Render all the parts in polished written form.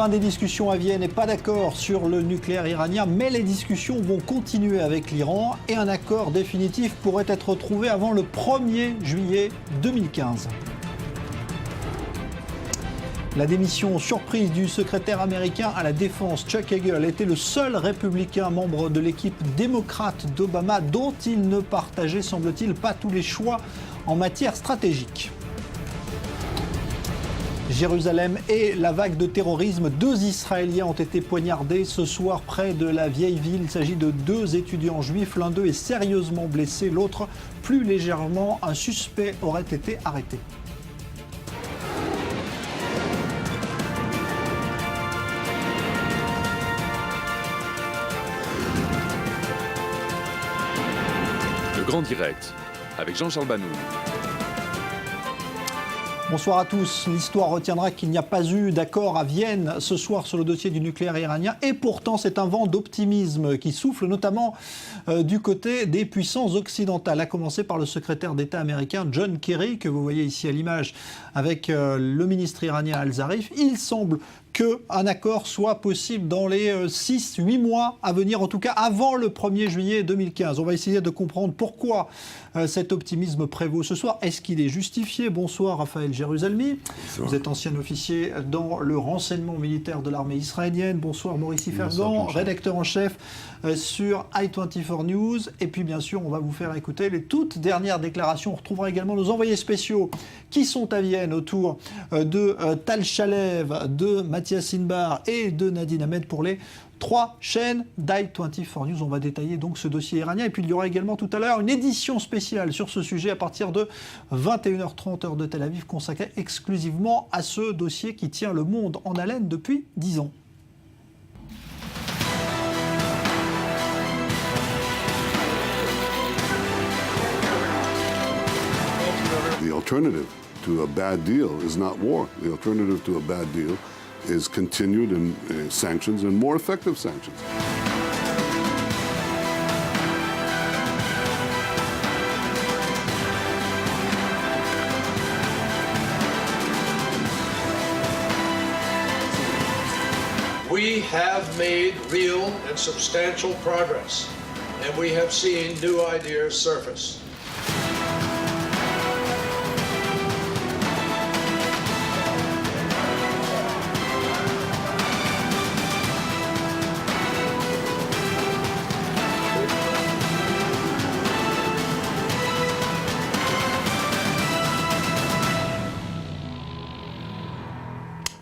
Fin des discussions à Vienne et pas d'accord sur le nucléaire iranien, mais les discussions vont continuer avec l'Iran et un accord définitif pourrait être trouvé avant le 1er juillet 2015. La démission surprise du secrétaire américain à la défense, Chuck Hagel, était le seul républicain membre de l'équipe démocrate d'Obama dont il ne partageait, semble-t-il, pas tous les choix en matière stratégique. Jérusalem et la vague de terrorisme. 2 Israéliens ont été poignardés ce soir près de la vieille ville. Il s'agit de 2 étudiants juifs. L'un d'eux est sérieusement blessé, l'autre plus légèrement. Un suspect aurait été arrêté. Le Grand Direct, avec Jean-Charles Banoun. Bonsoir à tous. L'histoire retiendra qu'il n'y a pas eu d'accord à Vienne ce soir sur le dossier du nucléaire iranien. Et pourtant, c'est un vent d'optimisme qui souffle notamment du côté des puissances occidentales, à commencer par le secrétaire d'État américain John Kerry, que vous voyez ici à l'image avec le ministre iranien Al-Zarif. Il semble qu'un accord soit possible dans les 6-8 mois à venir, en tout cas avant le 1er juillet 2015. On va essayer de comprendre pourquoi cet optimisme prévaut ce soir. Est-ce qu'il est justifié? Bonsoir Raphaël Jérusalemi. Bonsoir. Vous êtes ancien officier dans le renseignement militaire de l'armée israélienne. Bonsoir Maurice Fergan, rédacteur en chef sur i24 News. Et puis bien sûr, on va vous faire écouter les toutes dernières déclarations. On retrouvera également nos envoyés spéciaux qui sont à Vienne autour de Tal Shalev, de Mathias Inbar et de Nadine Ahmed pour les 3 chaînes d'i24 News. On va détailler donc ce dossier iranien. Et puis il y aura également tout à l'heure une édition spéciale sur ce sujet à partir de 21h30 heure de Tel Aviv, consacrée exclusivement à ce dossier qui tient le monde en haleine depuis 10 ans. The alternative to a bad deal is not war. The alternative to a bad deal is continued sanctions and more effective sanctions. We have made real and substantial progress, and we have seen new ideas surface.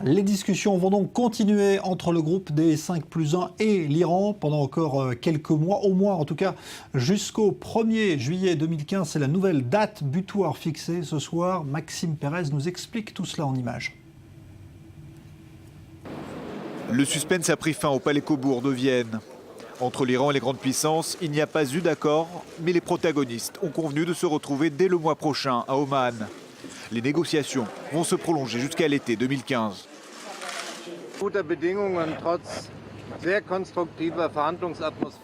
Les discussions vont donc continuer entre le groupe des 5+1 et l'Iran pendant encore quelques mois, au moins en tout cas jusqu'au 1er juillet 2015. C'est la nouvelle date butoir fixée ce soir. Maxime Pérez nous explique tout cela en images. Le suspense a pris fin au Palais Cobourg de Vienne. Entre l'Iran et les grandes puissances, il n'y a pas eu d'accord, mais les protagonistes ont convenu de se retrouver dès le mois prochain à Oman. Les négociations vont se prolonger jusqu'à l'été 2015.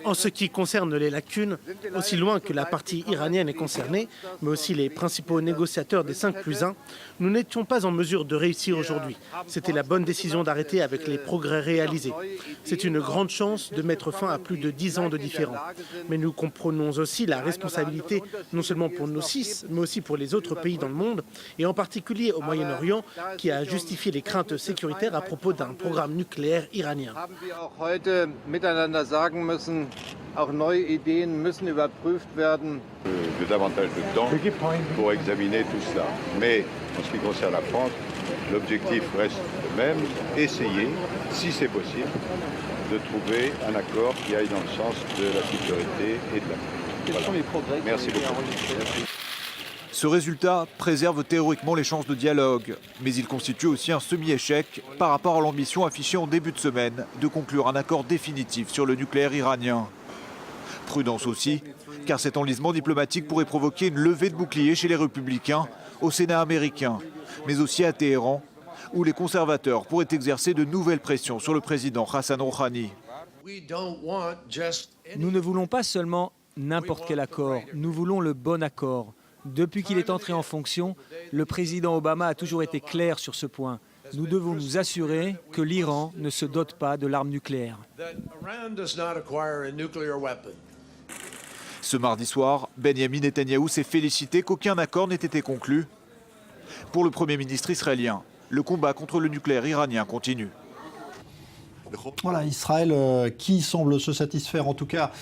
En ce qui concerne les lacunes, aussi loin que la partie iranienne est concernée, mais aussi les principaux négociateurs des 5+1, nous n'étions pas en mesure de réussir aujourd'hui. C'était la bonne décision d'arrêter avec les progrès réalisés. C'est une grande chance de mettre fin à plus de 10 ans de différends. Mais nous comprenons aussi la responsabilité, non seulement pour nos 6, mais aussi pour les autres pays dans le monde, et en particulier au Moyen-Orient, qui a justifié les craintes sécuritaires à propos d'un programme nucléaire iranien. Heute miteinander sagen müssen, auch neue Ideen müssen überprüft werden. De davantage de temps pour examiner tout cela. Mais en ce qui concerne la France, l'objectif reste le même, essayer, si c'est possible, de trouver un accord qui aille dans le sens de la sécurité et de la paix. Quels sont les progrès? Merci beaucoup. Ce résultat préserve théoriquement les chances de dialogue, mais il constitue aussi un semi-échec par rapport à l'ambition affichée en début de semaine de conclure un accord définitif sur le nucléaire iranien. Prudence aussi, car cet enlisement diplomatique pourrait provoquer une levée de boucliers chez les républicains au Sénat américain, mais aussi à Téhéran, où les conservateurs pourraient exercer de nouvelles pressions sur le président Hassan Rouhani. Nous ne voulons pas seulement n'importe quel accord, nous voulons le bon accord. Depuis qu'il est entré en fonction, le président Obama a toujours été clair sur ce point. Nous devons nous assurer que l'Iran ne se dote pas de l'arme nucléaire. that Iran does not acquire a nuclear weapon. Ce mardi soir, Benyamin Netanyahou s'est félicité qu'aucun accord n'ait été conclu. Pour le Premier ministre israélien, le combat contre le nucléaire iranien continue. Voilà, Israël qui semble se satisfaire en tout cas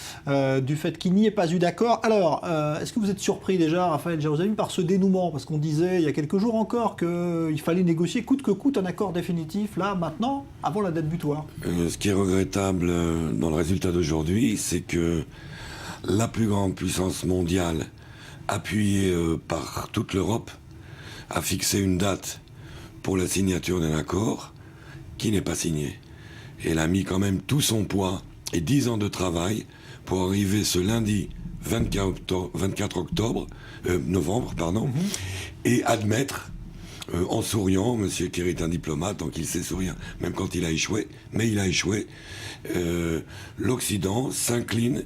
du fait qu'il n'y ait pas eu d'accord. Alors, est-ce que vous êtes surpris déjà, Raphaël Jérusalem, par ce dénouement? Parce qu'on disait il y a quelques jours encore qu'il fallait négocier coûte que coûte un accord définitif, là, maintenant, avant la date butoir. Ce qui est regrettable dans le résultat d'aujourd'hui, c'est que la plus grande puissance mondiale, appuyée par toute l'Europe, a fixé une date pour la signature d'un accord qui n'est pas signé. Elle a mis quand même tout son poids et 10 ans de travail pour arriver ce lundi 24 novembre, et admettre, en souriant, M. Kerry est un diplomate, donc il sait sourire, même quand il a échoué, mais il a échoué, l'Occident s'incline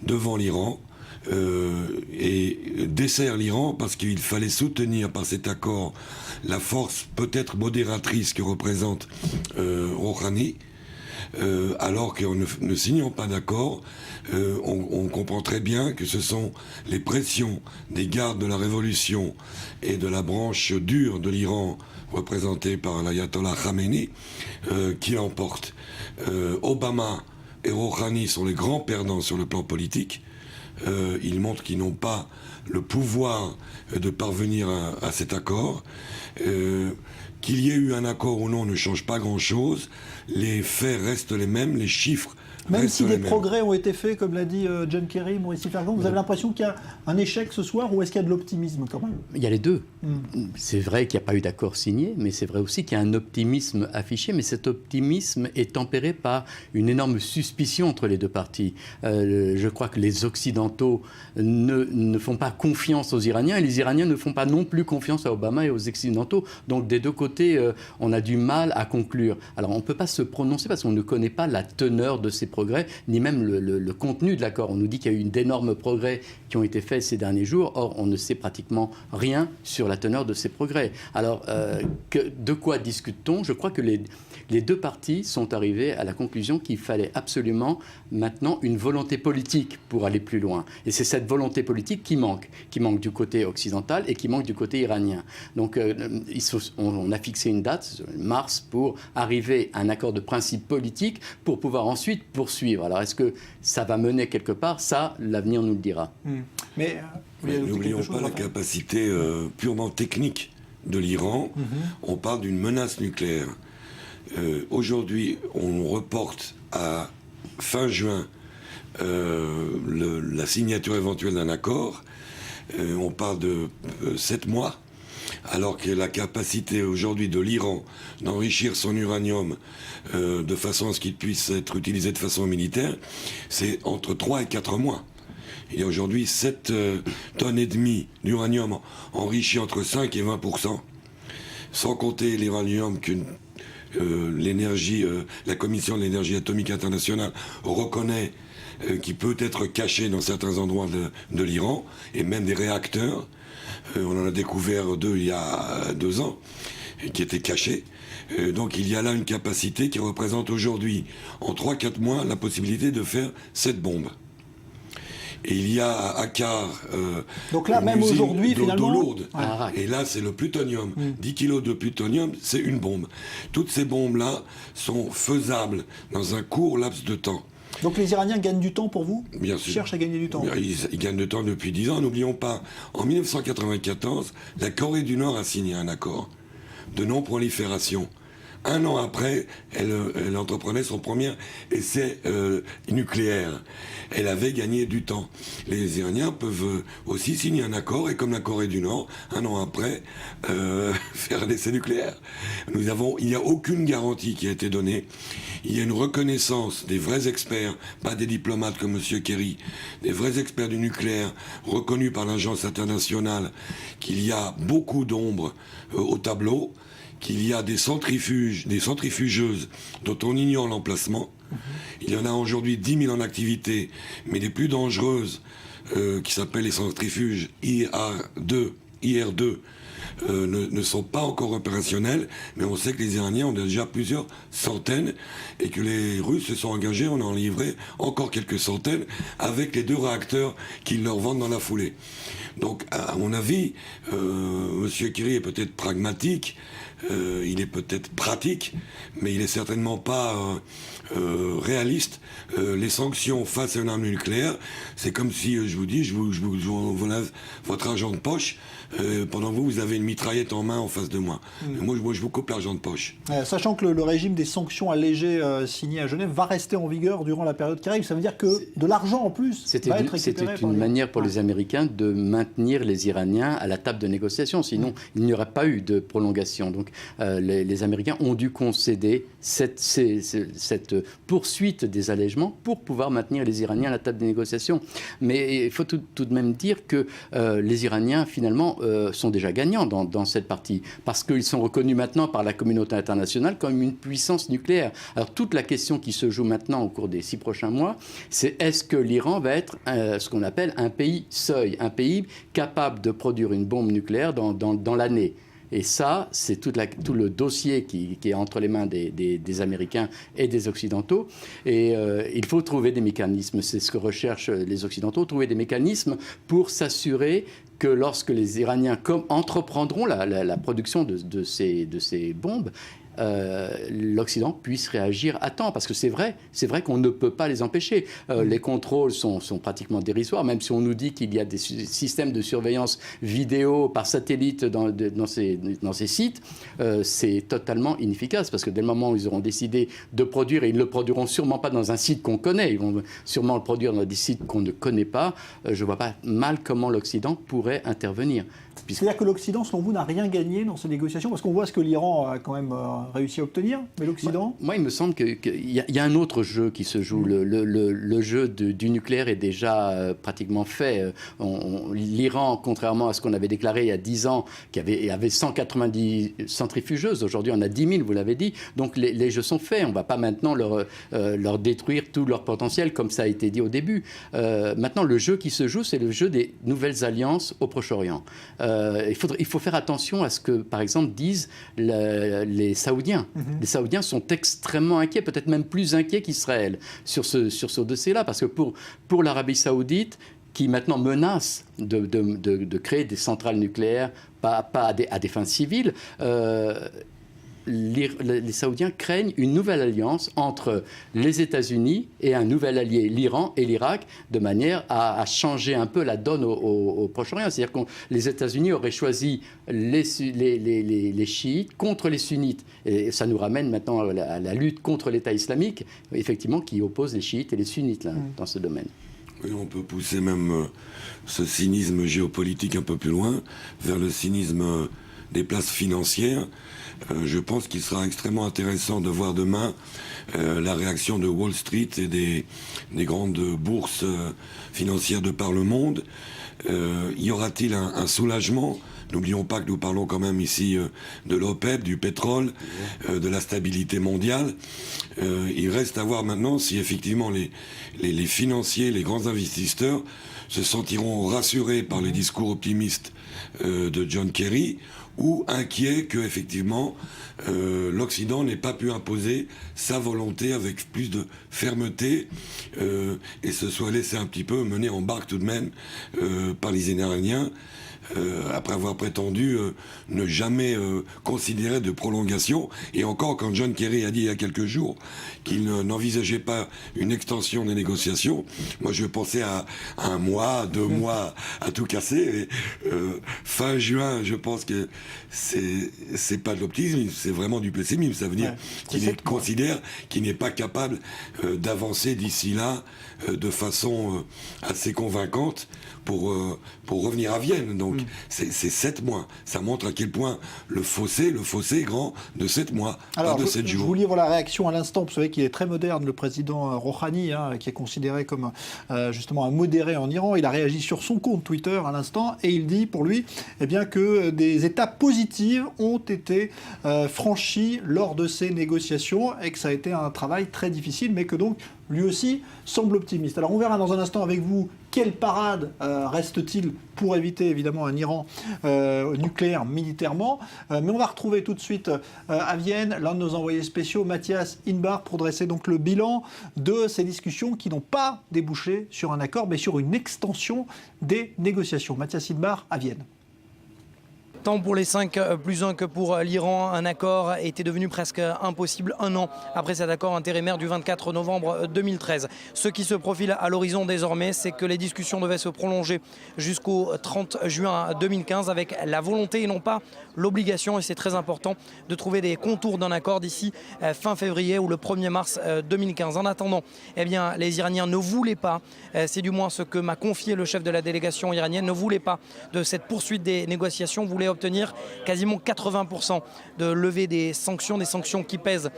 devant l'Iran et dessert l'Iran parce qu'il fallait soutenir par cet accord la force peut-être modératrice que représente Rouhani, alors qu'en ne signant pas d'accord, on comprend très bien que ce sont les pressions des gardes de la révolution et de la branche dure de l'Iran, représentée par l'ayatollah Khamenei, qui l'emportent. Obama et Rouhani sont les grands perdants sur le plan politique. Ils montrent qu'ils n'ont pas le pouvoir de parvenir à cet accord. Qu'il y ait eu un accord ou non ne change pas grand-chose. Les faits restent les mêmes, les chiffres Même restent si les des mêmes. progrès ont été faits, comme l'a dit John Kerry, Maurice Fergon, vous avez l'impression qu'il y a un échec ce soir ou est-ce qu'il y a de l'optimisme quand même? Il y a les deux. C'est vrai qu'il n'y a pas eu d'accord signé, mais c'est vrai aussi qu'il y a un optimisme affiché, mais cet optimisme est tempéré par une énorme suspicion entre les deux parties. Je crois que les Occidentaux ne font pas confiance aux Iraniens et les Iraniens ne font pas non plus confiance à Obama et aux Occidentaux. Donc des deux côtés, on a du mal à conclure. Alors on ne peut pas se prononcer parce qu'on ne connaît pas la teneur de ces progrès, ni même le contenu de l'accord. On nous dit qu'il y a eu d'énormes progrès qui ont été faits ces derniers jours. Or, on ne sait pratiquement rien sur la teneur de ces progrès. Alors, de quoi discute-t-on? Je crois que les deux parties sont arrivées à la conclusion qu'il fallait absolument maintenant une volonté politique pour aller plus loin. Et c'est cette volonté politique qui manque du côté occidental et qui manque du côté iranien. Donc, on a fixé une date, mars, pour arriver à un accord de principe politique pour pouvoir ensuite poursuivre. Alors, est-ce que ça va mener quelque part? Ça, l'avenir nous le dira. Mais n'oublions pas la capacité purement technique de l'Iran. On parle d'une menace nucléaire. Aujourd'hui, on reporte à fin juin la signature éventuelle d'un accord. On parle de 7 mois. Alors que la capacité aujourd'hui de l'Iran d'enrichir son uranium de façon à ce qu'il puisse être utilisé de façon militaire, c'est entre 3 et 4 mois. Il y a aujourd'hui 7 tonnes et demie d'uranium enrichi entre 5 et 20%, sans compter l'uranium que la Commission de l'énergie atomique internationale reconnaît qui peut être caché dans certains endroits de l'Iran, et même des réacteurs. On en a découvert 2 il y a 2 ans, qui étaient cachés. Donc il y a là une capacité qui représente aujourd'hui, en 3-4 mois, la possibilité de faire 7 bombes. Et il y a à Akkar donc là, même aujourd'hui, finalement, d'eau lourde. Et là, c'est le plutonium. 10 kilos de plutonium, c'est une bombe. Toutes ces bombes-là sont faisables dans un court laps de temps. Donc les Iraniens gagnent du temps pour vous? Bien sûr. Ils cherchent à gagner du temps. Ils gagnent du temps depuis 10 ans. N'oublions pas, en 1994, la Corée du Nord a signé un accord de non-prolifération. 1 an après, elle entreprenait son premier essai nucléaire. Elle avait gagné du temps. Les Iraniens peuvent aussi signer un accord et, comme la Corée du Nord, 1 an après, faire un essai nucléaire. Il n'y a aucune garantie qui a été donnée. Il y a une reconnaissance des vrais experts, pas des diplomates comme M. Kerry, des vrais experts du nucléaire, reconnus par l'Agence internationale, qu'il y a beaucoup d'ombres au tableau, qu'il y a des centrifuges, des centrifugeuses dont on ignore l'emplacement. Il y en a aujourd'hui 10 000 en activité, mais les plus dangereuses, qui s'appellent les centrifuges IR2, ne sont pas encore opérationnels, mais on sait que les Iraniens ont déjà plusieurs centaines et que les Russes se sont engagés, on en livrait encore quelques centaines avec les 2 réacteurs qu'ils leur vendent dans la foulée. Donc, à mon avis, M. Kerry est peut-être pragmatique, il est peut-être pratique, mais il n'est certainement pas réaliste. Les sanctions face à une arme nucléaire, c'est comme si je vous dis, je vous lave votre argent de poche, pendant que vous avez une mitraillette en main en face de moi. Moi, je vous coupe l'argent de poche. Sachant que le régime des sanctions allégées signé à Genève va rester en vigueur durant la période qui arrive, ça veut dire que de l'argent en plus va être récupéré. C'était une manière pour les Américains de maintenir les Iraniens à la table de négociation, sinon il n'y aurait pas eu de prolongation. Donc les Américains ont dû concéder cette poursuite des allègements pour pouvoir maintenir les Iraniens à la table des négociations. Mais il faut tout de même dire que les Iraniens, finalement, sont déjà gagnants dans cette partie, parce qu'ils sont reconnus maintenant par la communauté internationale comme une puissance nucléaire. Alors toute la question qui se joue maintenant au cours des 6 prochains mois, c'est est-ce que l'Iran va être ce qu'on appelle un pays seuil, un pays capable de produire une bombe nucléaire dans l'année. Et ça, c'est tout le dossier qui est entre les mains des Américains et des Occidentaux. Et il faut trouver des mécanismes, c'est ce que recherchent les Occidentaux, trouver des mécanismes pour s'assurer que lorsque les Iraniens entreprendront la production de ces bombes, l'Occident puisse réagir à temps, parce que c'est vrai qu'on ne peut pas les empêcher. Les contrôles sont pratiquement dérisoires, même si on nous dit qu'il y a des systèmes de surveillance vidéo par satellite dans ces sites, c'est totalement inefficace, parce que dès le moment où ils auront décidé de produire, et ils ne le produiront sûrement pas dans un site qu'on connaît, ils vont sûrement le produire dans des sites qu'on ne connaît pas, je ne vois pas mal comment l'Occident pourrait intervenir. C'est-à-dire que l'Occident, selon vous, n'a rien gagné dans ces négociations, parce qu'on voit ce que l'Iran a quand même réussi à obtenir, mais l'Occident... Moi, il me semble qu'il y a un autre jeu qui se joue. Le jeu du nucléaire est déjà pratiquement fait. L'Iran, contrairement à ce qu'on avait déclaré il y a 10 ans, qui avait 190 centrifugeuses, aujourd'hui on a 10 000, vous l'avez dit, donc les jeux sont faits. On ne va pas maintenant leur détruire tout leur potentiel, comme ça a été dit au début. Maintenant, le jeu qui se joue, c'est le jeu des nouvelles alliances au Proche-Orient. Il faut faire attention à ce que, par exemple, disent les Saoudiens. Les Saoudiens sont extrêmement inquiets, peut-être même plus inquiets qu'Israël sur ce dossier-là, parce que pour l'Arabie saoudite, qui maintenant menace de créer des centrales nucléaires, pas à des fins civiles, les Saoudiens craignent une nouvelle alliance entre les États-Unis et un nouvel allié, l'Iran et l'Irak, de manière à changer un peu la donne au Proche-Orient. C'est-à-dire que les États-Unis auraient choisi les chiites contre les sunnites. Et ça nous ramène maintenant à la lutte contre l'État islamique, effectivement, qui oppose les chiites et les sunnites dans ce domaine. Oui, on peut pousser même ce cynisme géopolitique un peu plus loin, vers le cynisme des places financières. Je pense qu'il sera extrêmement intéressant de voir demain la réaction de Wall Street et des grandes bourses financières de par le monde. Y aura-t-il un soulagement ? N'oublions pas que nous parlons quand même ici de l'OPEP, du pétrole, de la stabilité mondiale. Il reste à voir maintenant si effectivement les financiers, les grands investisseurs se sentiront rassurés par les discours optimistes de John Kerry, ou inquiets que effectivement l'Occident n'ait pas pu imposer sa volonté avec plus de fermeté et se soit laissé un petit peu mener en barque tout de même par les Iraniens, après avoir prétendu ne jamais considérer de prolongation. Et encore, quand John Kerry a dit il y a quelques jours qu'il n'envisageait pas une extension des négociations, moi je pensais à 1 mois, 2 mois à tout casser. Et, fin juin, je pense que c'est pas de l'optimisme, c'est vraiment du pessimisme. Ça veut dire qu'il considère qu'il n'est pas capable d'avancer d'ici là de façon assez convaincante pour revenir à Vienne. Donc c'est 7 mois. Ça montre à quel point le fossé est grand de 7 mois, pas de 7 jours. Je vous livre la réaction à l'instant. Vous savez qu'il est très moderne, le président Rouhani, qui est considéré comme justement un modéré en Iran. Il a réagi sur son compte Twitter à l'instant et il dit pour lui que des étapes positives ont été franchies lors de ces négociations et que ça a été un travail très difficile, mais que donc lui aussi semble optimiste. Alors on verra dans un instant avec vous Quelle parade reste-t-il pour éviter évidemment un Iran nucléaire militairement? Mais on va retrouver tout de suite à Vienne l'un de nos envoyés spéciaux, Matthias Inbar, pour dresser donc le bilan de ces discussions qui n'ont pas débouché sur un accord, mais sur une extension des négociations. Matthias Inbar à Vienne. Tant pour les 5+1 que pour l'Iran, un accord était devenu presque impossible un an après cet accord intérimaire du 24 novembre 2013. Ce qui se profile à l'horizon désormais, c'est que les discussions devaient se prolonger jusqu'au 30 juin 2015 avec la volonté et non pas l'obligation, et c'est très important, de trouver des contours d'un accord d'ici fin février ou le 1er mars 2015. En attendant, eh bien, les Iraniens ne voulaient pas, c'est du moins ce que m'a confié le chef de la délégation iranienne, ne voulaient pas de cette poursuite des négociations, voulaient obtenir quasiment 80% de levée des sanctions qui pèsent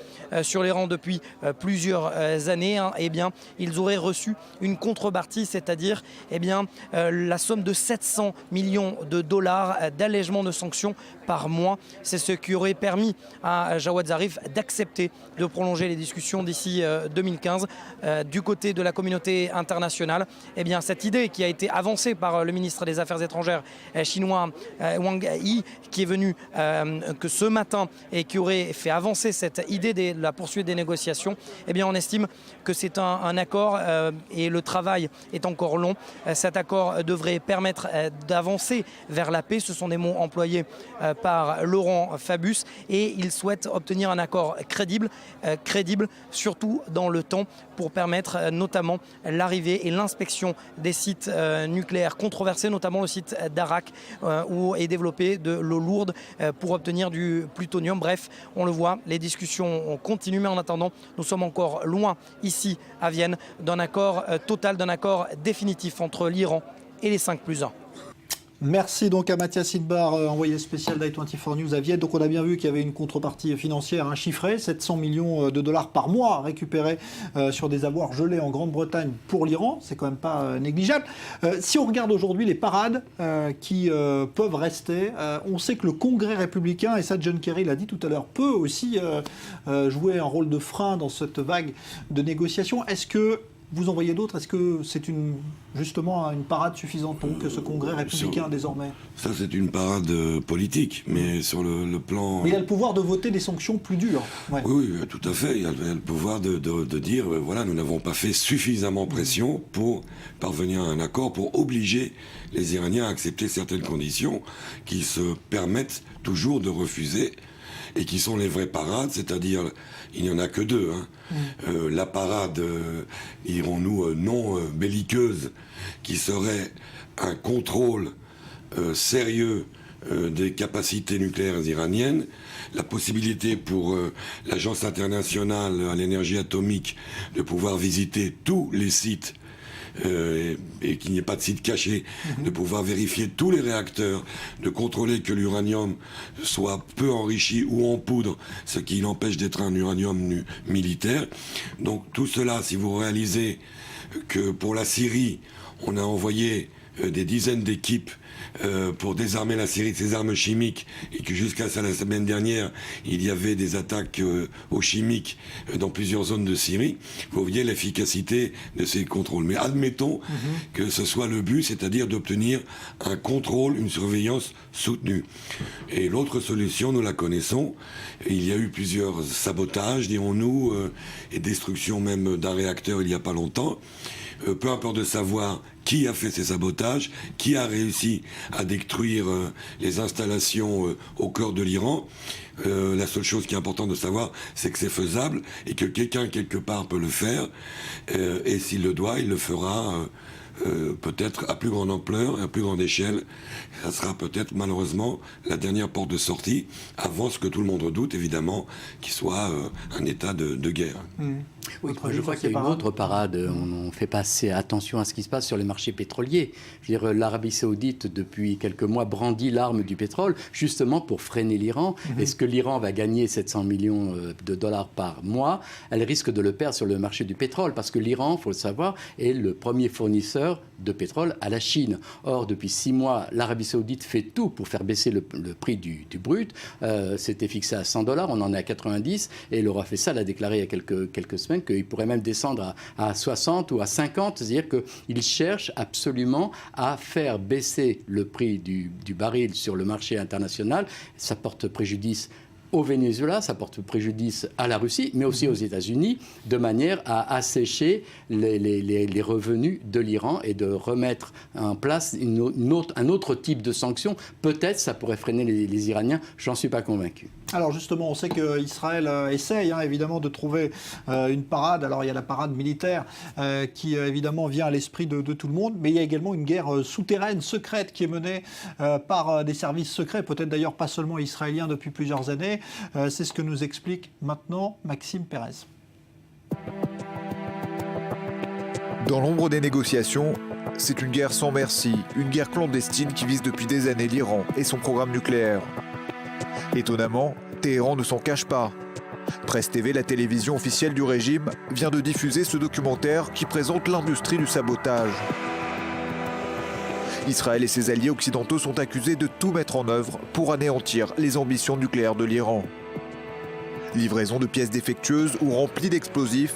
sur l'Iran depuis plusieurs années. Eh bien, ils auraient reçu une contrepartie, c'est-à-dire la somme de 700 millions de dollars d'allègement de sanctions par mois. C'est ce qui aurait permis à Jawad Zarif d'accepter de prolonger les discussions d'ici 2015. Du côté de la communauté internationale, eh bien, cette idée qui a été avancée par le ministre des Affaires étrangères chinois Wang Yi, qui est venu que ce matin et qui aurait fait avancer cette idée de la poursuite des négociations, eh bien, on estime que c'est un accord et le travail est encore long. Cet accord devrait permettre d'avancer vers la paix. Ce sont des mots employés par Laurent Fabius, et il souhaite obtenir un accord crédible surtout dans le temps, pour permettre notamment l'arrivée et l'inspection des sites nucléaires controversés, notamment le site d'Arak où est développée de l'eau lourde pour obtenir du plutonium. Bref, on le voit, les discussions continuent, mais en attendant, nous sommes encore loin ici à Vienne d'un accord total, d'un accord définitif entre l'Iran et les 5+1. Merci donc à Matthias Inbar, envoyé spécial d'I24 News à Vienne. Donc on a bien vu qu'il y avait une contrepartie financière chiffrée, 700 millions de dollars par mois récupérés sur des avoirs gelés en Grande-Bretagne pour l'Iran. C'est quand même pas négligeable. Si on regarde aujourd'hui les parades qui peuvent rester, on sait que le Congrès républicain, et ça John Kerry l'a dit tout à l'heure, peut aussi jouer un rôle de frein dans cette vague de négociations. Est-ce que vous en voyez d'autres? Est-ce que c'est justement une parade suffisante pour que ce Congrès républicain désormais? Ça, c'est une parade politique, mais sur le plan... Mais il a le pouvoir de voter des sanctions plus dures. Ouais. Oui, tout à fait. Il a le pouvoir de dire, voilà, nous n'avons pas fait suffisamment pression pour parvenir à un accord, pour obliger les Iraniens à accepter certaines conditions qui se permettent toujours de refuser, et qui sont les vraies parades, c'est-à-dire, il n'y en a que deux. La parade, dirons-nous, non belliqueuse, qui serait un contrôle sérieux des capacités nucléaires iraniennes, la possibilité pour l'Agence internationale à l'énergie atomique de pouvoir visiter tous les sites et qu'il n'y ait pas de site caché, de pouvoir vérifier tous les réacteurs, de contrôler que l'uranium soit peu enrichi ou en poudre, ce qui l'empêche d'être un uranium militaire. Donc tout cela, si vous réalisez que pour la Syrie, on a envoyé des dizaines d'équipes pour désarmer la Syrie de ses armes chimiques, et que jusqu'à la semaine dernière, il y avait des attaques aux chimiques dans plusieurs zones de Syrie, vous voyez l'efficacité de ces contrôles. Mais admettons que ce soit le but, c'est-à-dire d'obtenir un contrôle, une surveillance soutenue. Et l'autre solution, nous la connaissons. Il y a eu plusieurs sabotages, dirons-nous, et destruction même d'un réacteur il n'y a pas longtemps. Peu importe de savoir qui a fait ces sabotages, qui a réussi à détruire les installations au cœur de l'Iran. La seule chose qui est importante de savoir, c'est que c'est faisable et que quelqu'un quelque part peut le faire. Et s'il le doit, il le fera peut-être à plus grande ampleur, à plus grande échelle. Ça sera peut-être malheureusement la dernière porte de sortie, avant ce que tout le monde redoute, évidemment, qu'il soit un état de guerre. Oui, je crois qu'il y a une autre parade. On fait pas assez attention à ce qui se passe sur les marchés pétroliers. Je veux dire, l'Arabie Saoudite, depuis quelques mois, brandit l'arme du pétrole, justement pour freiner l'Iran. Est-ce que l'Iran va gagner 700 millions de dollars par mois? Elle risque de le perdre sur le marché du pétrole, parce que l'Iran, il faut le savoir, est le premier fournisseur fournisseur de pétrole à la Chine. Or, depuis 6 mois, l'Arabie Saoudite fait tout pour faire baisser le prix du brut. C'était fixé à $100, on en est à 90, et le roi Faisal a déclaré il y a quelques semaines qu'il pourrait même descendre à 60 ou à 50, c'est-à-dire qu'il cherche absolument à faire baisser le prix du baril sur le marché international. Ça porte préjudice au Venezuela, ça porte préjudice à la Russie, mais aussi aux États-Unis, de manière à assécher les revenus de l'Iran et de remettre en place un autre type de sanctions. Peut-être ça pourrait freiner les Iraniens, j'en suis pas convaincu. Alors justement, on sait qu'Israël essaye évidemment de trouver une parade. Alors il y a la parade militaire qui évidemment vient à l'esprit de tout le monde, mais il y a également une guerre souterraine, secrète, qui est menée par des services secrets, peut-être d'ailleurs pas seulement israéliens depuis plusieurs années. C'est ce que nous explique maintenant Maxime Pérez. Dans l'ombre des négociations, c'est une guerre sans merci, une guerre clandestine qui vise depuis des années l'Iran et son programme nucléaire. Étonnamment, Téhéran ne s'en cache pas. Presse TV, la télévision officielle du régime, vient de diffuser ce documentaire qui présente l'industrie du sabotage. Israël et ses alliés occidentaux sont accusés de tout mettre en œuvre pour anéantir les ambitions nucléaires de l'Iran. Livraison de pièces défectueuses ou remplies d'explosifs,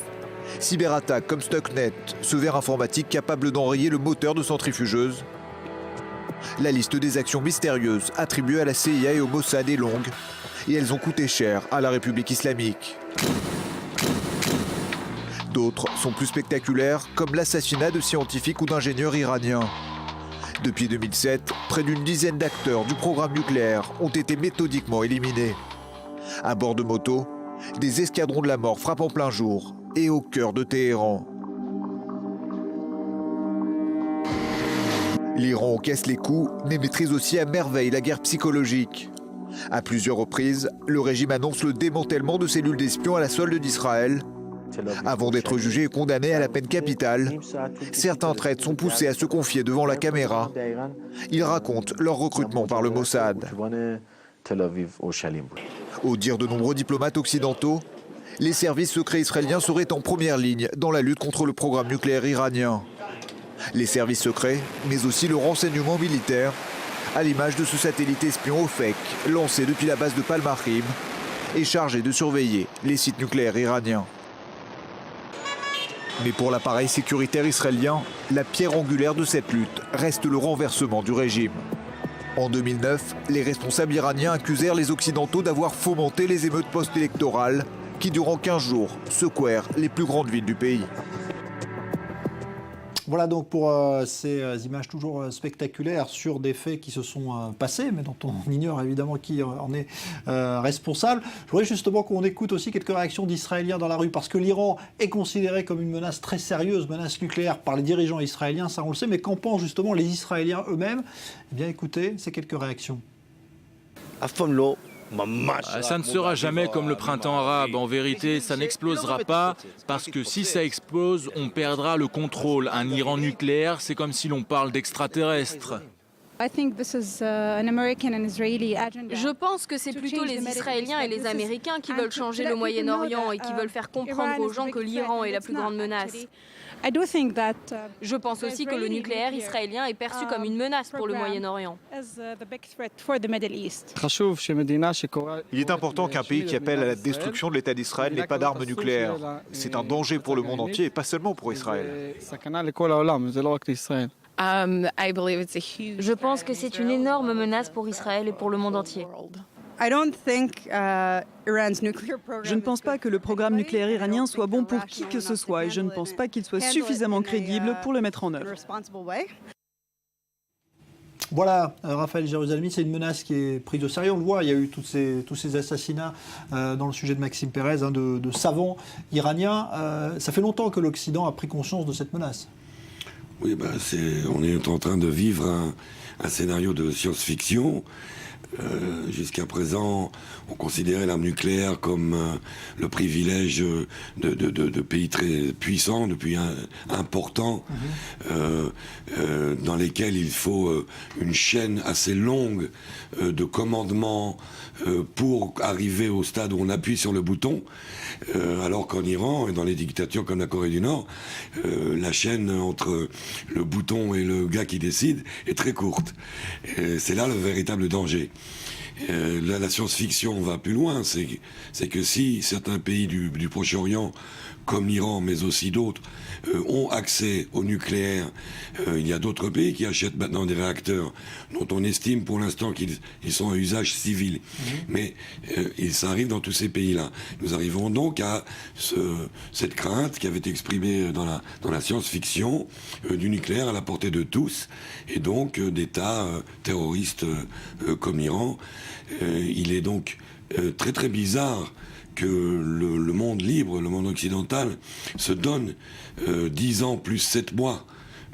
cyberattaques comme Stuxnet, ce verre informatique capable d'enrayer le moteur de centrifugeuses. La liste des actions mystérieuses attribuées à la CIA et au Mossad est longue, et elles ont coûté cher à la République islamique. D'autres sont plus spectaculaires, comme l'assassinat de scientifiques ou d'ingénieurs iraniens. Depuis 2007, près d'une dizaine d'acteurs du programme nucléaire ont été méthodiquement éliminés. À bord de motos, des escadrons de la mort frappent en plein jour et au cœur de Téhéran. L'Iran encaisse les coups, mais maîtrise aussi à merveille la guerre psychologique. À plusieurs reprises, le régime annonce le démantèlement de cellules d'espions à la solde d'Israël. Avant d'être jugés et condamnés à la peine capitale, certains traîtres sont poussés à se confier devant la caméra. Ils racontent leur recrutement par le Mossad. Au dire de nombreux diplomates occidentaux, les services secrets israéliens seraient en première ligne dans la lutte contre le programme nucléaire iranien. Les services secrets, mais aussi le renseignement militaire, à l'image de ce satellite espion OFEC, lancé depuis la base de Palmachim, et chargé de surveiller les sites nucléaires iraniens. Mais pour l'appareil sécuritaire israélien, la pierre angulaire de cette lutte reste le renversement du régime. En 2009, les responsables iraniens accusèrent les Occidentaux d'avoir fomenté les émeutes post-électorales qui, durant 15 jours, secouèrent les plus grandes villes du pays. Voilà donc pour ces images toujours spectaculaires sur des faits qui se sont passés, mais dont on ignore évidemment qui en est responsable. Je voudrais justement qu'on écoute aussi quelques réactions d'Israéliens dans la rue, parce que l'Iran est considéré comme une menace très sérieuse, menace nucléaire par les dirigeants israéliens, ça on le sait, mais qu'en pensent justement les Israéliens eux-mêmes? Eh bien écoutez, ces quelques réactions. Ça ne sera jamais comme le printemps arabe. En vérité, ça n'explosera pas parce que si ça explose, on perdra le contrôle. Un Iran nucléaire, c'est comme si l'on parle d'extraterrestres. Je pense que c'est plutôt les Israéliens et les Américains qui veulent changer le Moyen-Orient et qui veulent faire comprendre aux gens que l'Iran est la plus grande menace. Je pense aussi que le nucléaire israélien est perçu comme une menace pour le Moyen-Orient. Il est important qu'un pays qui appelle à la destruction de l'État d'Israël n'ait pas d'armes nucléaires. C'est un danger pour le monde entier et pas seulement pour Israël. Je pense que c'est une énorme menace pour Israël et pour le monde entier. Je ne pense pas que le programme nucléaire iranien soit bon pour qui que ce soit et je ne pense pas qu'il soit suffisamment crédible pour le mettre en œuvre. Voilà, Raphaël Jérusalemi, c'est une menace qui est prise au sérieux. On le voit, il y a eu tous ces assassinats dans le sujet de Maxime Pérez, de savants iraniens. Ça fait longtemps que l'Occident a pris conscience de cette menace. Oui, on est en train de vivre un scénario de science-fiction. Jusqu'à présent, on considérait l'arme nucléaire comme le privilège de pays très puissants, de pays importants, dans lesquels il faut une chaîne assez longue de commandements pour arriver au stade où on appuie sur le bouton, alors qu'en Iran et dans les dictatures comme la Corée du Nord, la chaîne entre le bouton et le gars qui décide est très courte. C'est là le véritable danger. La science-fiction va plus loin, c'est que si certains pays du Proche-Orient, comme l'Iran, mais aussi d'autres, ont accès au nucléaire, il y a d'autres pays qui achètent maintenant des réacteurs dont on estime pour l'instant qu'ils sont à usage civil. Mais ça arrive dans tous ces pays-là. Nous arrivons donc à cette crainte qui avait été exprimée dans la science-fiction du nucléaire à la portée de tous, et donc d'États terroristes comme l'Iran. Il est donc très très bizarre que le monde libre, le monde occidental, se donne 10 ans plus 7 mois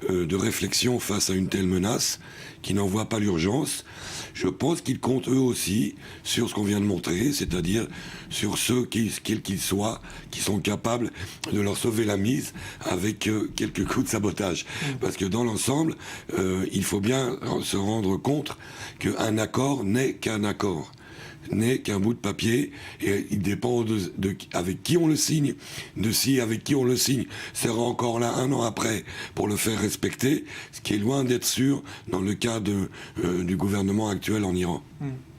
de réflexion face à une telle menace, qui n'en voit pas l'urgence. Je pense qu'ils comptent eux aussi sur ce qu'on vient de montrer, c'est-à-dire sur ceux, quels qu'ils soient, qui sont capables de leur sauver la mise avec quelques coups de sabotage. Parce que dans l'ensemble, il faut bien se rendre compte qu'un accord n'est qu'un accord, n'est qu'un bout de papier, et il dépend de avec qui on le signe, de si avec qui on le signe sera encore là un an après pour le faire respecter, ce qui est loin d'être sûr dans le cas du gouvernement actuel en Iran.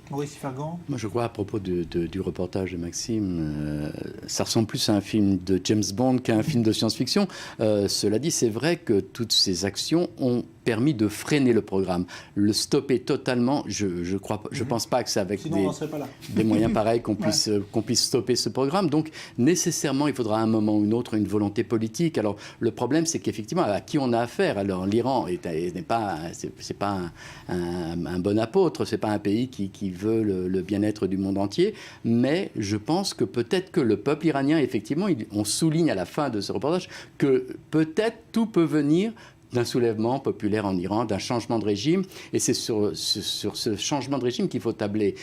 Maurice Fergan. Moi, je crois, à propos du reportage de Maxime, ça ressemble plus à un film de James Bond qu'à un film de science-fiction. Cela dit, c'est vrai que toutes ces actions ont permis de freiner le programme. Le stopper totalement, je pense pas que c'est avec des moyens pareils qu'on puisse stopper ce programme. Donc, nécessairement, il faudra à un moment ou un autre une volonté politique. Alors, le problème, c'est qu'effectivement, à qui on a affaire? Alors, l'Iran n'est pas un bon apôtre, c'est pas un pays qui veut le bien-être du monde entier, mais je pense que peut-être que le peuple iranien, effectivement, on souligne à la fin de ce reportage que peut-être tout peut venir d'un soulèvement populaire en Iran, d'un changement de régime, et c'est sur ce changement de régime qu'il faut tabler.